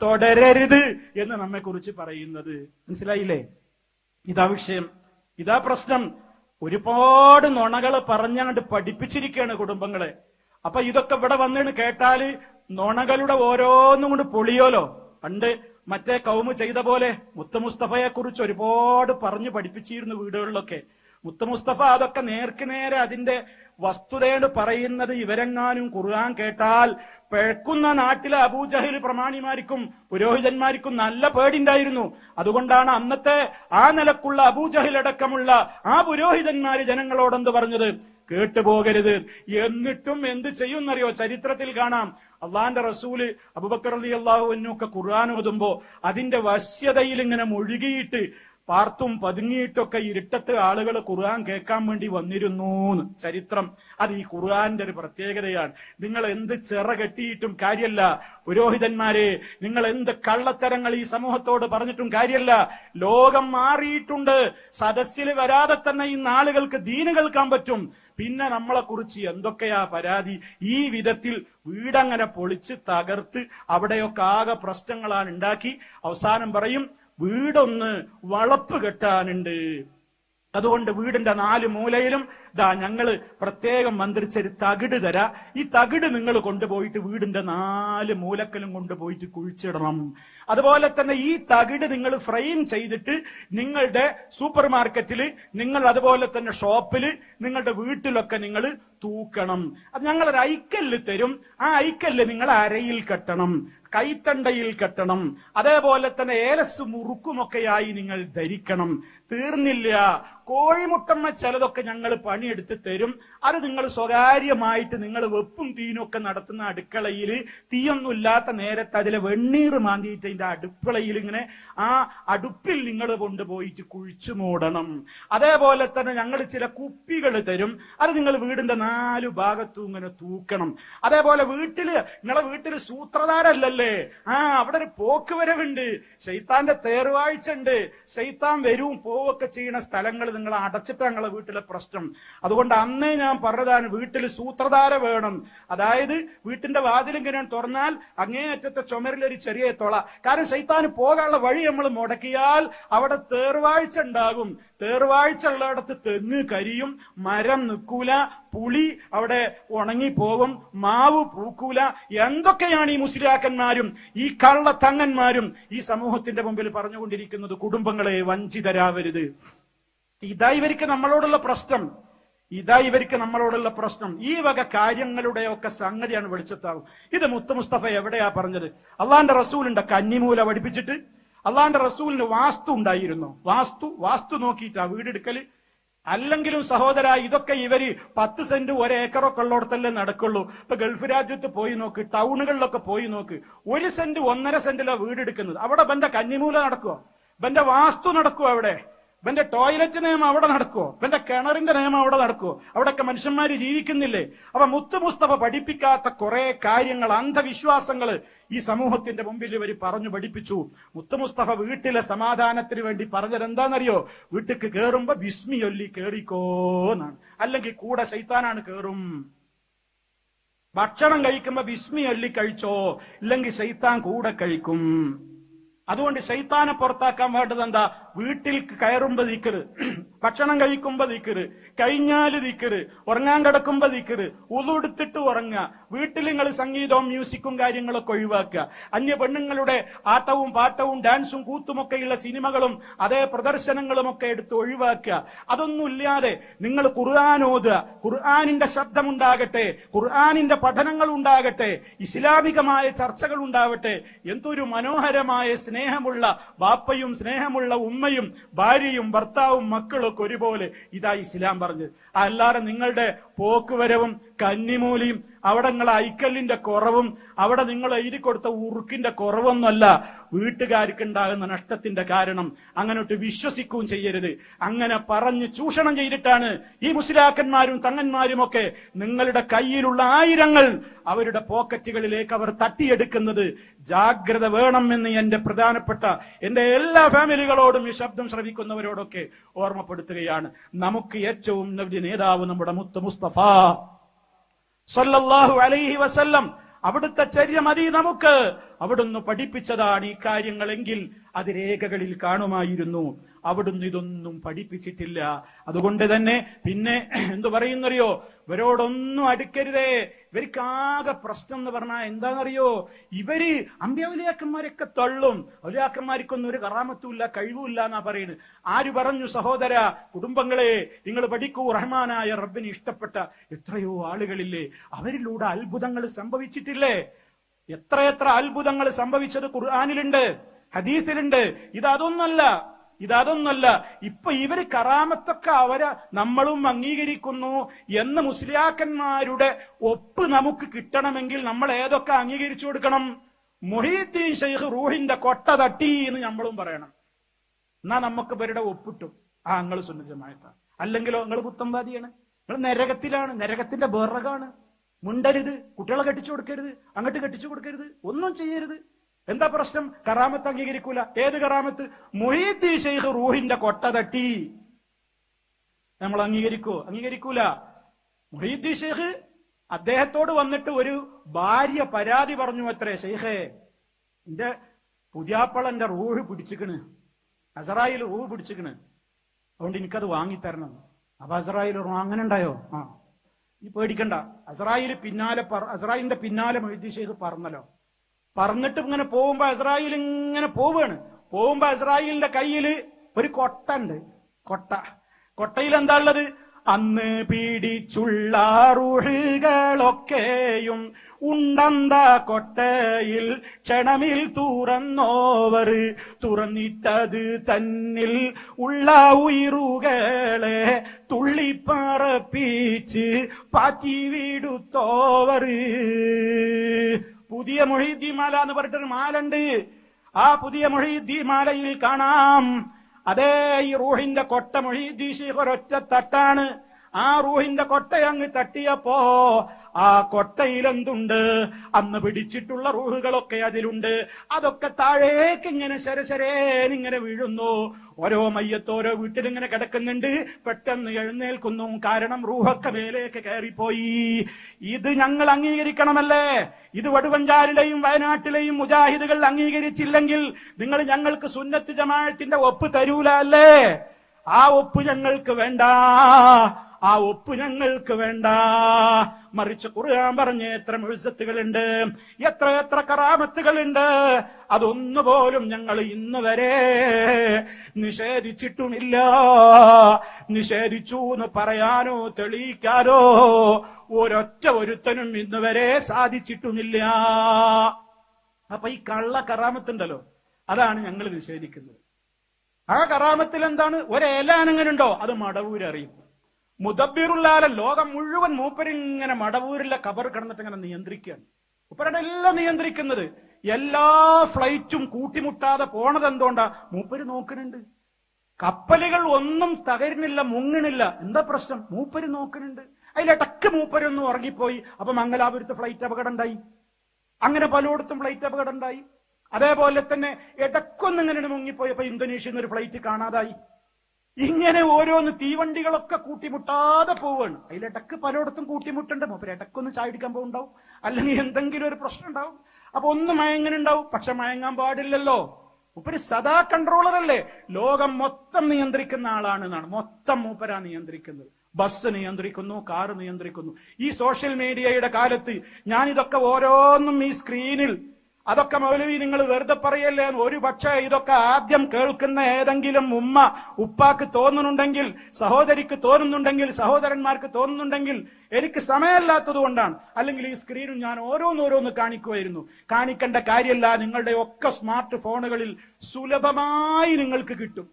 തുടരരുത് എന്ന് നമ്മെക്കുറിച്ച് പറയുന്നത്. മനസ്സിലായില്ലേ? ഇതാ വിഷയം, ഇതാ പ്രശ്നം. ഒരുപാട് നുണകള് പറഞ്ഞങ്ങോട്ട് പഠിപ്പിച്ചിരിക്കുകയാണ് കുടുംബങ്ങളെ. അപ്പൊ ഇതൊക്കെ ഇവിടെ വന്നിട്ട് കേട്ടാല് നുണകളുടെ ഓരോന്നും കൊണ്ട് പൊളിയോലോ. പണ്ട് മറ്റേ കൗമ് ചെയ്ത പോലെ മുസ്തഫയെ കുറിച്ച് ഒരുപാട് പറഞ്ഞു പഠിപ്പിച്ചിരുന്നു വീടുകളിലൊക്കെ. മുസ്തഫ അതൊക്കെ നേരെ അതിന്റെ വസ്തുതയോട് പറയുന്നത്. ഇവരെങ്ങാനും ഖുർആൻ കേട്ടാൽ പിഴക്കുന്ന നാട്ടിലെ അബൂജഹൽ പ്രമാണിമാർക്കും പുരോഹിതന്മാർക്കും നല്ല പേടിണ്ടായിരുന്നു. അതുകൊണ്ടാണ് അന്നത്തെ ആ നിലക്കുള്ള അബൂജഹൽ അടക്കമുള്ള ആ പുരോഹിതന്മാര് ജനങ്ങളോടെന്ത് പറഞ്ഞത്, കേട്ടുപോകരുത്. എന്നിട്ടും എന്ത് ചെയ്യുന്നറിയോ? ചരിത്രത്തിൽ കാണാം, അള്ളാന്റെ റസൂല് അബൂബക്കർ റളിയല്ലാഹു അൻഹു ഒക്കെ ഖുർആൻ ഓതുമ്പോ അതിന്റെ വശ്യതയിൽ ഇങ്ങനെ മുഴുകിയിട്ട് പാർത്തും പതുങ്ങിയിട്ടൊക്കെ ഇരുട്ടത്ത് ആളുകൾ ഖുർആൻ കേൾക്കാൻ വേണ്ടി വന്നിരുന്നു ചരിത്രം. അത് ഈ ഖുർആന്റെ ഒരു പ്രത്യേകതയാണ്. നിങ്ങൾ എന്ത് ചെറ കെട്ടിയിട്ടും കാര്യമല്ല പുരോഹിതന്മാരെ, നിങ്ങൾ എന്ത് കള്ളത്തരങ്ങൾ ഈ സമൂഹത്തോട് പറഞ്ഞിട്ടും കാര്യമല്ല. ലോകം മാറിയിട്ടുണ്ട്. സദസ്സിൽ വരാതെ തന്നെ ഇന്ന് ആളുകൾക്ക് ദീന് കേൾക്കാൻ പറ്റും. പിന്നെ നമ്മളെ കുറിച്ച് എന്തൊക്കെയാ പരാതി. ഈ വിധത്തിൽ വീടങ്ങനെ പൊളിച്ച് തകർത്ത് അവിടെയൊക്കെ ആകെ പ്രശ്നങ്ങളാണ് ഉണ്ടാക്കി. അവസാനം പറയും, വീടൊന്ന് വളപ്പ് കെട്ടാനുണ്ട്, അതുകൊണ്ട് വീടിന്റെ 4 മൂലയിലും ഞങ്ങള് പ്രത്യേകം മന്ത്രിച്ചൊരു തകിട് തരാ, ഈ തകിട് നിങ്ങൾ കൊണ്ടുപോയിട്ട് വീടിന്റെ 4 മൂലക്കലും കൊണ്ടുപോയിട്ട് കുഴിച്ചിടണം. അതുപോലെ തന്നെ ഈ തകിട് നിങ്ങൾ ഫ്രെയിം ചെയ്തിട്ട് നിങ്ങളുടെ സൂപ്പർ മാർക്കറ്റിൽ, നിങ്ങൾ അതുപോലെ തന്നെ ഷോപ്പില്, നിങ്ങളുടെ വീട്ടിലൊക്കെ നിങ്ങൾ തൂക്കണം. അത് ഞങ്ങളൊരു ഐക്കല്ല് തരും, ആ ഐക്കല്ല് നിങ്ങൾ അരയിൽ കെട്ടണം, കൈത്തണ്ടയിൽ കെട്ടണം. അതേപോലെ തന്നെ ഏലസ് മുറുക്കുമൊക്കെയായി നിങ്ങൾ ധരിക്കണം. തീർന്നില്ല, കോഴിമുട്ടമ്മ ചിലതൊക്കെ ഞങ്ങൾ പണിയെടുത്ത് തരും. അത് നിങ്ങൾ സ്വകാര്യമായിട്ട് നിങ്ങൾ വെപ്പും തീനൊക്കെ നടത്തുന്ന അടുക്കളയിൽ, തീയൊന്നും ഇല്ലാത്ത നേരത്ത് അതിലെ വെണ്ണീർ മാന്തിയിട്ട് അതിന്റെ അടുക്കളയിൽ ഇങ്ങനെ ആ അടുപ്പിൽ നിങ്ങൾ കൊണ്ടുപോയിട്ട് കുഴിച്ചു മൂടണം. അതേപോലെ തന്നെ ഞങ്ങൾ ചില കുപ്പികൾ തരും, അത് നിങ്ങൾ വീടിന്റെ 4 ഭാഗത്തും ഇങ്ങനെ തൂക്കണം. അതേപോലെ നിങ്ങളെ വീട്ടില് സൂത്രധാരല്ലല്ലോ സ്ഥലല്ലേ? അവിടെ ഒരു പോക്ക് വരവുണ്ട്, ശൈത്താന്റെ തേർവാഴ്ച ഉണ്ട്, ശൈത്താൻ വരും പോവൊക്കെ ചെയ്യുന്ന സ്ഥലങ്ങൾ നിങ്ങൾ അടച്ചിട്ട് ഞങ്ങളെ വീട്ടിലെ പ്രശ്നം. അതുകൊണ്ട് അന്നേ ഞാൻ പറഞ്ഞതാണ്, വീട്ടിൽ സൂത്രധാര വേണം. അതായത് വീട്ടിന്റെ വാതിലിങ്ങനെ തുറന്നാൽ അങ്ങേയറ്റത്തെ ചുമരിലൊരു ചെറിയ തുള. കാരണം ശൈത്താന് പോകാനുള്ള വഴി നമ്മൾ മുടക്കിയാൽ അവിടെ തേർവാഴ്ച ഉണ്ടാകും. തേർവാഴ്ച ഉള്ളിടത്ത് തെങ്ങ് കരിയും, മരം നിൽക്കൂല, പുളി അവിടെ ഉണങ്ങിപ്പോകും, മാവ് പൂക്കൂല. എന്തൊക്കെയാണ് ഈ മുസ്ലിയാക്കന്മാരും ഈ കള്ള തങ്ങന്മാരും ഈ സമൂഹത്തിന്റെ മുമ്പിൽ പറഞ്ഞുകൊണ്ടിരിക്കുന്നത്? കുടുംബങ്ങളെ വഞ്ചിതരാവരുത്. ഇതാ ഇവർക്ക് നമ്മളോടുള്ള പ്രശ്നം. ഈ വക കാര്യങ്ങളുടെയൊക്കെ സംഗതിയാണ് വെളിച്ചത്താവും. ഇത് മുത്ത് മുസ്തഫ എവിടെയാ പറഞ്ഞത്? അള്ളാന്റെ റസൂലിന്റെ കന്നിമൂല പഠിപ്പിച്ചിട്ട് അള്ളാന്റെ റസൂലിന് വാസ്തു ഉണ്ടായിരുന്നു. വാസ്തു നോക്കിയിട്ടാ വീടെടുക്കല്. അല്ലെങ്കിലും സഹോദര, ഇതൊക്കെ ഇവര് 10 സെന്റ് 1 ഏക്കറൊക്കെ ഉള്ളിടത്തല്ലേ നടക്കുള്ളൂ. ഇപ്പൊ ഗൾഫ് രാജ്യത്ത് പോയി നോക്ക്, ടൗണുകളിലൊക്കെ പോയി നോക്ക്, 1 സെന്റ് 1.5 സെന്റിലോ വീടെടുക്കുന്നത്. അവിടെ ബന്റെ കന്നിമൂല നടക്കുവോ? ബന്റെ വാസ്തു നടക്കുവോ? അവിടെ ബന്റെ ടോയ്ലറ്റ് നിയമം അവിടെ നടക്കുവോ? ബന്റെ കിണറിന്റെ നിയമം അവിടെ നടക്കുവോ? അവിടെയൊക്കെ മനുഷ്യന്മാര് ജീവിക്കുന്നില്ലേ? അപ്പൊ മുത്ത് മുസ്തഫ പഠിപ്പിക്കാത്ത കുറെ കാര്യങ്ങൾ, അന്ധവിശ്വാസങ്ങൾ ഈ സമൂഹത്തിന്റെ മുമ്പിൽ ഇവർ പറഞ്ഞു പഠിപ്പിച്ചു. മുത്ത് മുസ്തഫ വീട്ടിലെ സമാധാനത്തിന് വേണ്ടി പറഞ്ഞത് എന്താണെന്നറിയോ? വീട്ടിക്ക് കേറുമ്പോ ബിസ്മി ചൊല്ലി കേറിക്കോന്നാണ്, അല്ലെങ്കിൽ കൂടെ ശൈത്താനാണ് കേറും. ഭക്ഷണം കഴിക്കുമ്പോ ബിസ്മി ചൊല്ലി കഴിച്ചോ, ഇല്ലെങ്കിൽ ശൈത്താൻ കൂടെ കഴിക്കും. അതുകൊണ്ട് ശൈത്താനെ പുറത്താക്കാൻ വേണ്ടത് എന്താ? വീട്ടിൽ കയറുമ്പോ ദിക്റ്, ഭക്ഷണം കഴിക്കുമ്പോ ദിക്റ്, കഴിഞ്ഞാല് ദിക്റ്, ഉറങ്ങാൻ കിടക്കുമ്പോ ദിക്റ്, ഉളു എടുത്തിട്ട് ഉറങ്ങുക. വീട്ടിൽ നിങ്ങൾ സംഗീതവും മ്യൂസിക്കും കാര്യങ്ങളൊക്കെ ഒഴിവാക്കുക. അന്യ പെണ്ണുങ്ങളുടെ ആട്ടവും പാട്ടവും ഡാൻസും കൂത്തുമൊക്കെയുള്ള സിനിമകളും അതേ പ്രദർശനങ്ങളും ഒക്കെ എടുത്ത് ഒഴിവാക്കുക. അതൊന്നുമില്ലാതെ നിങ്ങൾ ഖുർആൻ ഓതുക, ഖുർആനിന്റെ ശബ്ദമുണ്ടാകട്ടെ, ഖുർആനിന്റെ പഠനങ്ങൾ ഉണ്ടാകട്ടെ, ഇസ്ലാമികമായ ചർച്ചകൾ ഉണ്ടാവട്ടെ. എന്തൊരു മനോഹരമായ സ്നേഹമുള്ള ബാപ്പയും സ്നേഹമുള്ള ഉമ്മയും ഭാര്യയും ഭർത്താവും മക്കളൊക്കെ ഒരുപോലെ. ഇതാ ഇസ്ലാം പറഞ്ഞത്. അല്ലാതെ നിങ്ങളുടെ പോക്കുവരവും കന്നിമൂലിയും അവിടെ നിങ്ങളെ ഐക്കല്ലിന്റെ കുറവും അവിടെ നിങ്ങൾ എഴുതി കൊടുത്ത ഉറുക്കിന്റെ കുറവൊന്നുമല്ല വീട്ടുകാർക്ക് ഉണ്ടാകുന്ന നഷ്ടത്തിന്റെ കാരണം. അങ്ങനോട്ട് വിശ്വസിക്കുകയും ചെയ്യരുത്. അങ്ങനെ പറഞ്ഞ് ചൂഷണം ചെയ്തിട്ടാണ് ഈ മുസ്ലിയാക്കന്മാരും തങ്ങന്മാരും ഒക്കെ നിങ്ങളുടെ കയ്യിലുള്ള ആയിരങ്ങൾ അവരുടെ പോക്കറ്റുകളിലേക്ക് അവർ തട്ടിയെടുക്കുന്നത്. ജാഗ്രത വേണമെന്ന് എന്റെ പ്രധാനപ്പെട്ട എന്റെ എല്ലാ ഫാമിലികളോടും ഈ ശബ്ദം ശ്രവിക്കുന്നവരോടൊക്കെ ഓർമ്മപ്പെടുത്തുകയാണ്. നമുക്ക് ഏറ്റവും വലിയ നേതാവ് നമ്മുടെ മുത്ത് മുസ്തഫ സല്ലല്ലാഹു അലൈഹി വസല്ലം. അവിടുത്തെ ചര്യ മതി നമുക്ക്. അവിടുന്ന് പഠിപ്പിച്ചതാണ് ഈ കാര്യങ്ങളെങ്കിൽ അത് രേഖകളിൽ കാണുമായിരുന്നു. അവിടുന്ന് ഇതൊന്നും പഠിപ്പിച്ചിട്ടില്ല. അതുകൊണ്ട് തന്നെ പിന്നെ എന്തു പറയുന്നറിയോ? ഇവരോടൊന്നും അടുക്കരുതേ. ഇവർക്കാകെ പ്രശ്നം എന്ന് പറഞ്ഞാൽ എന്താണെന്നറിയോ? ഇവര് അമ്പ്യൗലിയാക്കന്മാരൊക്കെ തള്ളും. ഔലിയാക്കന്മാർക്കൊന്നും ഒരു കറാമത്തുമില്ല, കഴിവുമില്ല എന്നാ പറയുന്നത്. ആര് പറഞ്ഞു? സഹോദര കുടുംബങ്ങളെ, നിങ്ങൾ പഠിക്കൂ. റഹ്മാനായ റബ്ബിന് ഇഷ്ടപ്പെട്ട എത്രയോ ആളുകളില്ലേ, അവരിലൂടെ അത്ഭുതങ്ങൾ സംഭവിച്ചിട്ടില്ലേ? എത്രയെത്ര അത്ഭുതങ്ങൾ സംഭവിച്ചത് ഖുർആനിലുണ്ട്, ഹദീസിലുണ്ട്. ഇതൊന്നല്ല. ഇപ്പൊ ഇവര് കറാമത്തൊക്കെ അവരെ നമ്മളും അംഗീകരിക്കുന്നു എന്ന് മുസ്ലിയാക്കന്മാരുടെ ഒപ്പ് നമുക്ക് കിട്ടണമെങ്കിൽ നമ്മൾ ഏതൊക്കെ അംഗീകരിച്ചു കൊടുക്കണം? മുഹീദ്ദീൻ ശൈഖ് റൂഹിന്റെ കൊട്ട തട്ടി എന്ന് നമ്മളും പറയണം. എന്നാ നമുക്ക് ഇവരുടെ ഒപ്പിട്ടും. നിങ്ങൾ സുന്നത്ത് ജമാഅത്താണ്. അല്ലെങ്കിലോ നിങ്ങൾ പുത്തംവാദിയാണ്, നിങ്ങൾ നരകത്തിലാണ്, നരകത്തിന്റെ വിറകാണ്. മുണ്ടരുത്, കുട്ടികളെ കെട്ടിച്ചു കൊടുക്കരുത്, അങ്ങോട്ട് കെട്ടിച്ചു കൊടുക്കരുത്, ഒന്നും ചെയ്യരുത്. എന്താ പ്രശ്നം? കറാമത്ത് അംഗീകരിക്കൂല. ഏത് കറാമത്ത്? മുഹീദ്ദീൻ ശൈഖ് റൂഹിന്റെ കൊട്ട തട്ടി. നമ്മൾ അംഗീകരിക്കൂല. മുഹീദ്ദീൻ ശൈഖ് അദ്ദേഹത്തോട് വന്നിട്ട് ഒരു ഭാര്യ പരാതി പറഞ്ഞു അത്രേ, ശൈഖേ എന്റെ പുതിയാപ്പളന്റെ റൂഹ് പിടിച്ചിക്കണ്, അസറായിൽ റൂഹ് പിടിച്ചിക്കണ്, അതുകൊണ്ട് എനിക്കത് വാങ്ങിത്തരണം. അപ്പൊ അസറായിൽ അങ്ങനെ ഉണ്ടായോ? ഈ പേടിക്കണ്ട. അസറായിലിന്റെ പിന്നാലെ മുഹീദ്ദീൻ ശൈഖ് പറഞ്ഞല്ലോ. പറഞ്ഞിട്ട് ഇങ്ങനെ പോകുമ്പോ അസ്രായേൽ ഇങ്ങനെ പോകുമ്പോ അസ്രായേലിന്റെ കയ്യില് ഒരു കൊട്ടുണ്ട്. കൊട്ടയിൽ എന്താ ഉള്ളത്? അന്ന് പീഡിച്ചുള്ള റൂഹുകളൊക്കെയും ഉണ്ടന്ത കൊട്ടയിൽ ക്ഷണമിൽ തുറന്നിട്ടത് തന്നിൽ ഉള്ള ഉയറുകളെ തുള്ളിപ്പറപ്പിച്ച് പാച്ചി വിടുത്തോവർ. പുതിയ മുഹീദ്ദീൻ മാല എന്ന് പറഞ്ഞിട്ടൊരു മാലുണ്ട്. ആ പുതിയ മുഹീദ്ദീൻ മാലയിൽ കാണാം, അതേ ഈ റൂഹിന്റെ കൊട്ട മുഹീദ്ദീൻ ശൈഖ് ഒരൊറ്റ തട്ടാണ്. ആ റൂഹിന്റെ കൊട്ടയങ്ങ് തട്ടിയപ്പോ ആ കൊട്ടയിലെന്തുണ്ട്? അന്ന് പിടിച്ചിട്ടുള്ള റൂഹുകളൊക്കെ അതിലുണ്ട്. അതൊക്കെ താഴേക്ക് ഇങ്ങനെ ശരശരേനിങ്ങനെ വീഴുന്നു. ഓരോ മയ്യത്ത് ഓരോ വീട്ടിലിങ്ങനെ കിടക്കുന്നുണ്ട്. പെട്ടെന്ന് എഴുന്നേൽക്കുന്നു. കാരണം റൂഹൊക്കെ മേലേക്ക് കയറിപ്പോയി. ഇത് ഞങ്ങൾ അംഗീകരിക്കണമല്ലേ? ഇത് വടുവഞ്ചാലിലെയും വയനാട്ടിലെയും മുജാഹിദുകൾ അംഗീകരിച്ചില്ലെങ്കിൽ നിങ്ങൾ ഞങ്ങൾക്ക് സുന്നത്ത് ജമാഅത്തിന്റെ ഒപ്പ് തരൂല അല്ലേ? ആ ഒപ്പ് ഞങ്ങൾക്ക് വേണ്ട. ആ ഒപ്പ് ഞങ്ങൾക്ക് വേണ്ട. മറിച്ച് ഖുർആൻ പറഞ്ഞ എത്ര മുഅ്ജിസത്തുകളുണ്ട്, എത്ര എത്ര കറാമത്തുകളുണ്ട്. അതൊന്നുപോലും ഞങ്ങൾ ഇന്ന് വരെ നിഷേധിച്ചിട്ടുമില്ല. നിഷേധിച്ചു എന്ന് പറയാനോ തെളിയിക്കാനോ ഒരൊറ്റ ഒരുത്തനും ഇന്ന് വരെ സാധിച്ചിട്ടുമില്ല. അപ്പൊ ഈ കള്ള കറാമത്തുണ്ടല്ലോ, അതാണ് ഞങ്ങൾ നിഷേധിക്കുന്നത്. ആ കറാമത്തിൽ എന്താണ്? ഒരേലാനെങ്ങനുണ്ടോ അത് മടവൂര് അറിയും. മുദബ്ബിറുല്ലാല ലോകം മുഴുവൻ മൂപ്പരിങ്ങനെ മടവൂരിലെ കബർ കിടന്നിട്ട് ഇങ്ങനെ നിയന്ത്രിക്കുകയാണ്. മൂപ്പരുടെ എല്ലാം നിയന്ത്രിക്കുന്നത്. എല്ലാ ഫ്ലൈറ്റും കൂട്ടിമുട്ടാതെ പോണത് എന്തുകൊണ്ടാ? മൂപ്പര് നോക്കുന്നുണ്ട്. കപ്പലുകൾ ഒന്നും തകരുന്നില്ല, മുങ്ങണില്ല. എന്താ പ്രശ്നം? മൂപ്പര് നോക്കുന്നുണ്ട്. അതിലിടക്ക് മൂപ്പരൊന്നും ഉറങ്ങിപ്പോയി. അപ്പൊ മംഗലാപുരത്ത് ഫ്ലൈറ്റ് അപകടം ഉണ്ടായി. അങ്ങനെ പലയിടത്തും ഫ്ലൈറ്റ് അപകടം ഉണ്ടായി. അതേപോലെ തന്നെ ഇടക്കൊന്നിങ്ങനെ മുങ്ങിപ്പോയി. അപ്പൊ ഇന്തോനേഷ്യയിൽ നിന്ന് ഒരു ഫ്ലൈറ്റ് കാണാതായി. ഇങ്ങനെ ഓരോന്ന് തീവണ്ടികളൊക്കെ കൂട്ടിമുട്ടാതെ പോവാണ്. അതിലിടക്ക് പലയിടത്തും കൂട്ടിമുട്ടുണ്ട്. മൂപ്പര് ഇടക്കൊന്ന് ചായടിക്കാൻ പോകുന്നുണ്ടാവും, അല്ലെങ്കിൽ എന്തെങ്കിലും ഒരു പ്രശ്നം ഉണ്ടാവും. അപ്പൊ ഒന്ന് മയങ്ങനുണ്ടാവും. പക്ഷെ മയങ്ങാൻ പാടില്ലല്ലോ. മൂപ്പര് സദാ കൺട്രോളറല്ലേ? ലോകം മൊത്തം നിയന്ത്രിക്കുന്ന ആളാണ് എന്നാണ്. മൊത്തം മൂപ്പരാ നിയന്ത്രിക്കുന്നത്. ബസ് നിയന്ത്രിക്കുന്നു, കാറ് നിയന്ത്രിക്കുന്നു. ഈ സോഷ്യൽ മീഡിയയുടെ കാലത്ത് ഞാനിതൊക്കെ ഓരോന്നും ഈ സ്ക്രീനിൽ, അതൊക്കെ മൗലവി നിങ്ങൾ വെറുതെ പറയല്ലേ? ഒരു പക്ഷേ ഇതൊക്കെ ആദ്യം കേൾക്കുന്ന ഏതെങ്കിലും ഉമ്മ ഉപ്പാക്ക് തോന്നുന്നുണ്ടെങ്കിൽ, സഹോദരിക്ക് തോന്നുന്നുണ്ടെങ്കിൽ, സഹോദരന്മാർക്ക് തോന്നുന്നുണ്ടെങ്കിൽ എനിക്ക് സമയമല്ലാത്തത് കൊണ്ടാണ്. അല്ലെങ്കിൽ ഈ സ്ക്രീനും ഞാൻ ഓരോന്നോരോന്ന് കാണിക്കുമായിരുന്നു. കാണിക്കേണ്ട കാര്യമല്ല. നിങ്ങളുടെ ഒക്കെ സ്മാർട്ട് ഫോണുകളിൽ സുലഭമായി നിങ്ങൾക്ക് കിട്ടും.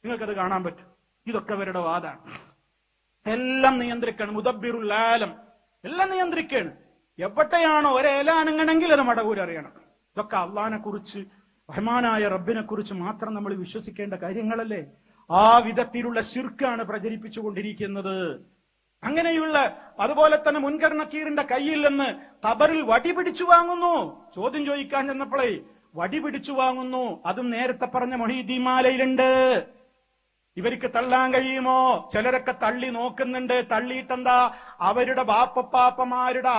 നിങ്ങൾക്കത് കാണാൻ പറ്റും. ഇതൊക്കെ അവരുടെ വാദാണ്. എല്ലാം നിയന്ത്രിക്കണം. മുദബ്ബിറുൽ ആലം എല്ലാം നിയന്ത്രിക്കാണ്. എവിടെയാണോ ഒരേലാനങ്ങണെങ്കിൽ അത് മടവൂരറിയണം. ഇതൊക്കെ അള്ളാഹിനെ കുറിച്ച്, റഹ്മാനായ റബ്ബിനെ കുറിച്ച് മാത്രം നമ്മൾ വിശ്വസിക്കേണ്ട കാര്യങ്ങളല്ലേ? ആ വിധത്തിലുള്ള ശിർക്കാണ് പ്രചരിപ്പിച്ചുകൊണ്ടിരിക്കുന്നത്. അങ്ങനെയുള്ള അതുപോലെ തന്നെ മുൻകർ നക്കീറിന്റെ കയ്യിൽ നിന്ന് ഖബറിൽ വടി പിടിച്ചു വാങ്ങുന്നു. ചോദ്യം ചോദിക്കാൻ ചെന്നപ്പോഴേ വടി പിടിച്ചു വാങ്ങുന്നു. അതും നേരത്തെ പറഞ്ഞ മൊഹീദ്ദീൻ മാലയിലുണ്ട്. ഇവർക്ക് തള്ളാൻ കഴിയുമോ? ചിലരൊക്കെ തള്ളി നോക്കുന്നുണ്ട്. തള്ളിയിട്ടെന്താ? അവരുടെ ബാപ്പപ്പാപ്പമാരുടെ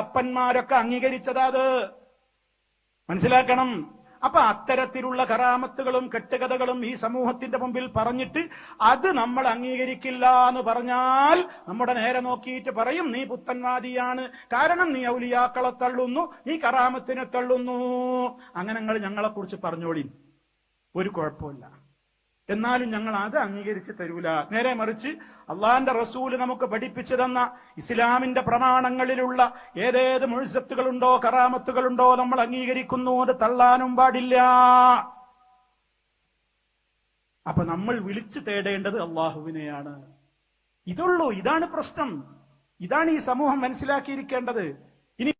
അപ്പന്മാരൊക്കെ അംഗീകരിച്ചതാ. അത് മനസ്സിലാക്കണം. അപ്പൊ അത്തരത്തിലുള്ള കറാമത്തുകളും കെട്ടുകഥകളും ഈ സമൂഹത്തിന്റെ മുമ്പിൽ പറഞ്ഞിട്ട് അത് നമ്മൾ അംഗീകരിക്കില്ല എന്ന് പറഞ്ഞാൽ നമ്മുടെ നേരെ നോക്കിയിട്ട് പറയും, നീ പുത്തൻവാദിയാണ്. കാരണം നീ ഔലിയാക്കളെ തള്ളുന്നു, നീ കറാമത്തിനെ തള്ളുന്നു. അങ്ങനെ ഞങ്ങളെ കുറിച്ച് പറഞ്ഞോളി, ഒരു കുഴപ്പമില്ല. എന്നാലും ഞങ്ങൾ അത് അംഗീകരിച്ച് തരൂല. നേരെ മറിച്ച് അള്ളാന്റെ റസൂല് നമുക്ക് പഠിപ്പിച്ചു തന്ന ഇസ്ലാമിന്റെ പ്രമാണങ്ങളിലുള്ള ഏതേത് മുഅ്ജിസത്തുകളുണ്ടോ കറാമത്തുകളുണ്ടോ നമ്മൾ അംഗീകരിക്കുന്നു. അത് തള്ളാനും പാടില്ല. അപ്പൊ നമ്മൾ വിളിച്ചു തേടേണ്ടത് അള്ളാഹുവിനെയാണ്. ഇതുള്ളൂ. ഇതാണ് പ്രശ്നം. ഇതാണ് ഈ സമൂഹം മനസ്സിലാക്കിയിരിക്കേണ്ടത്.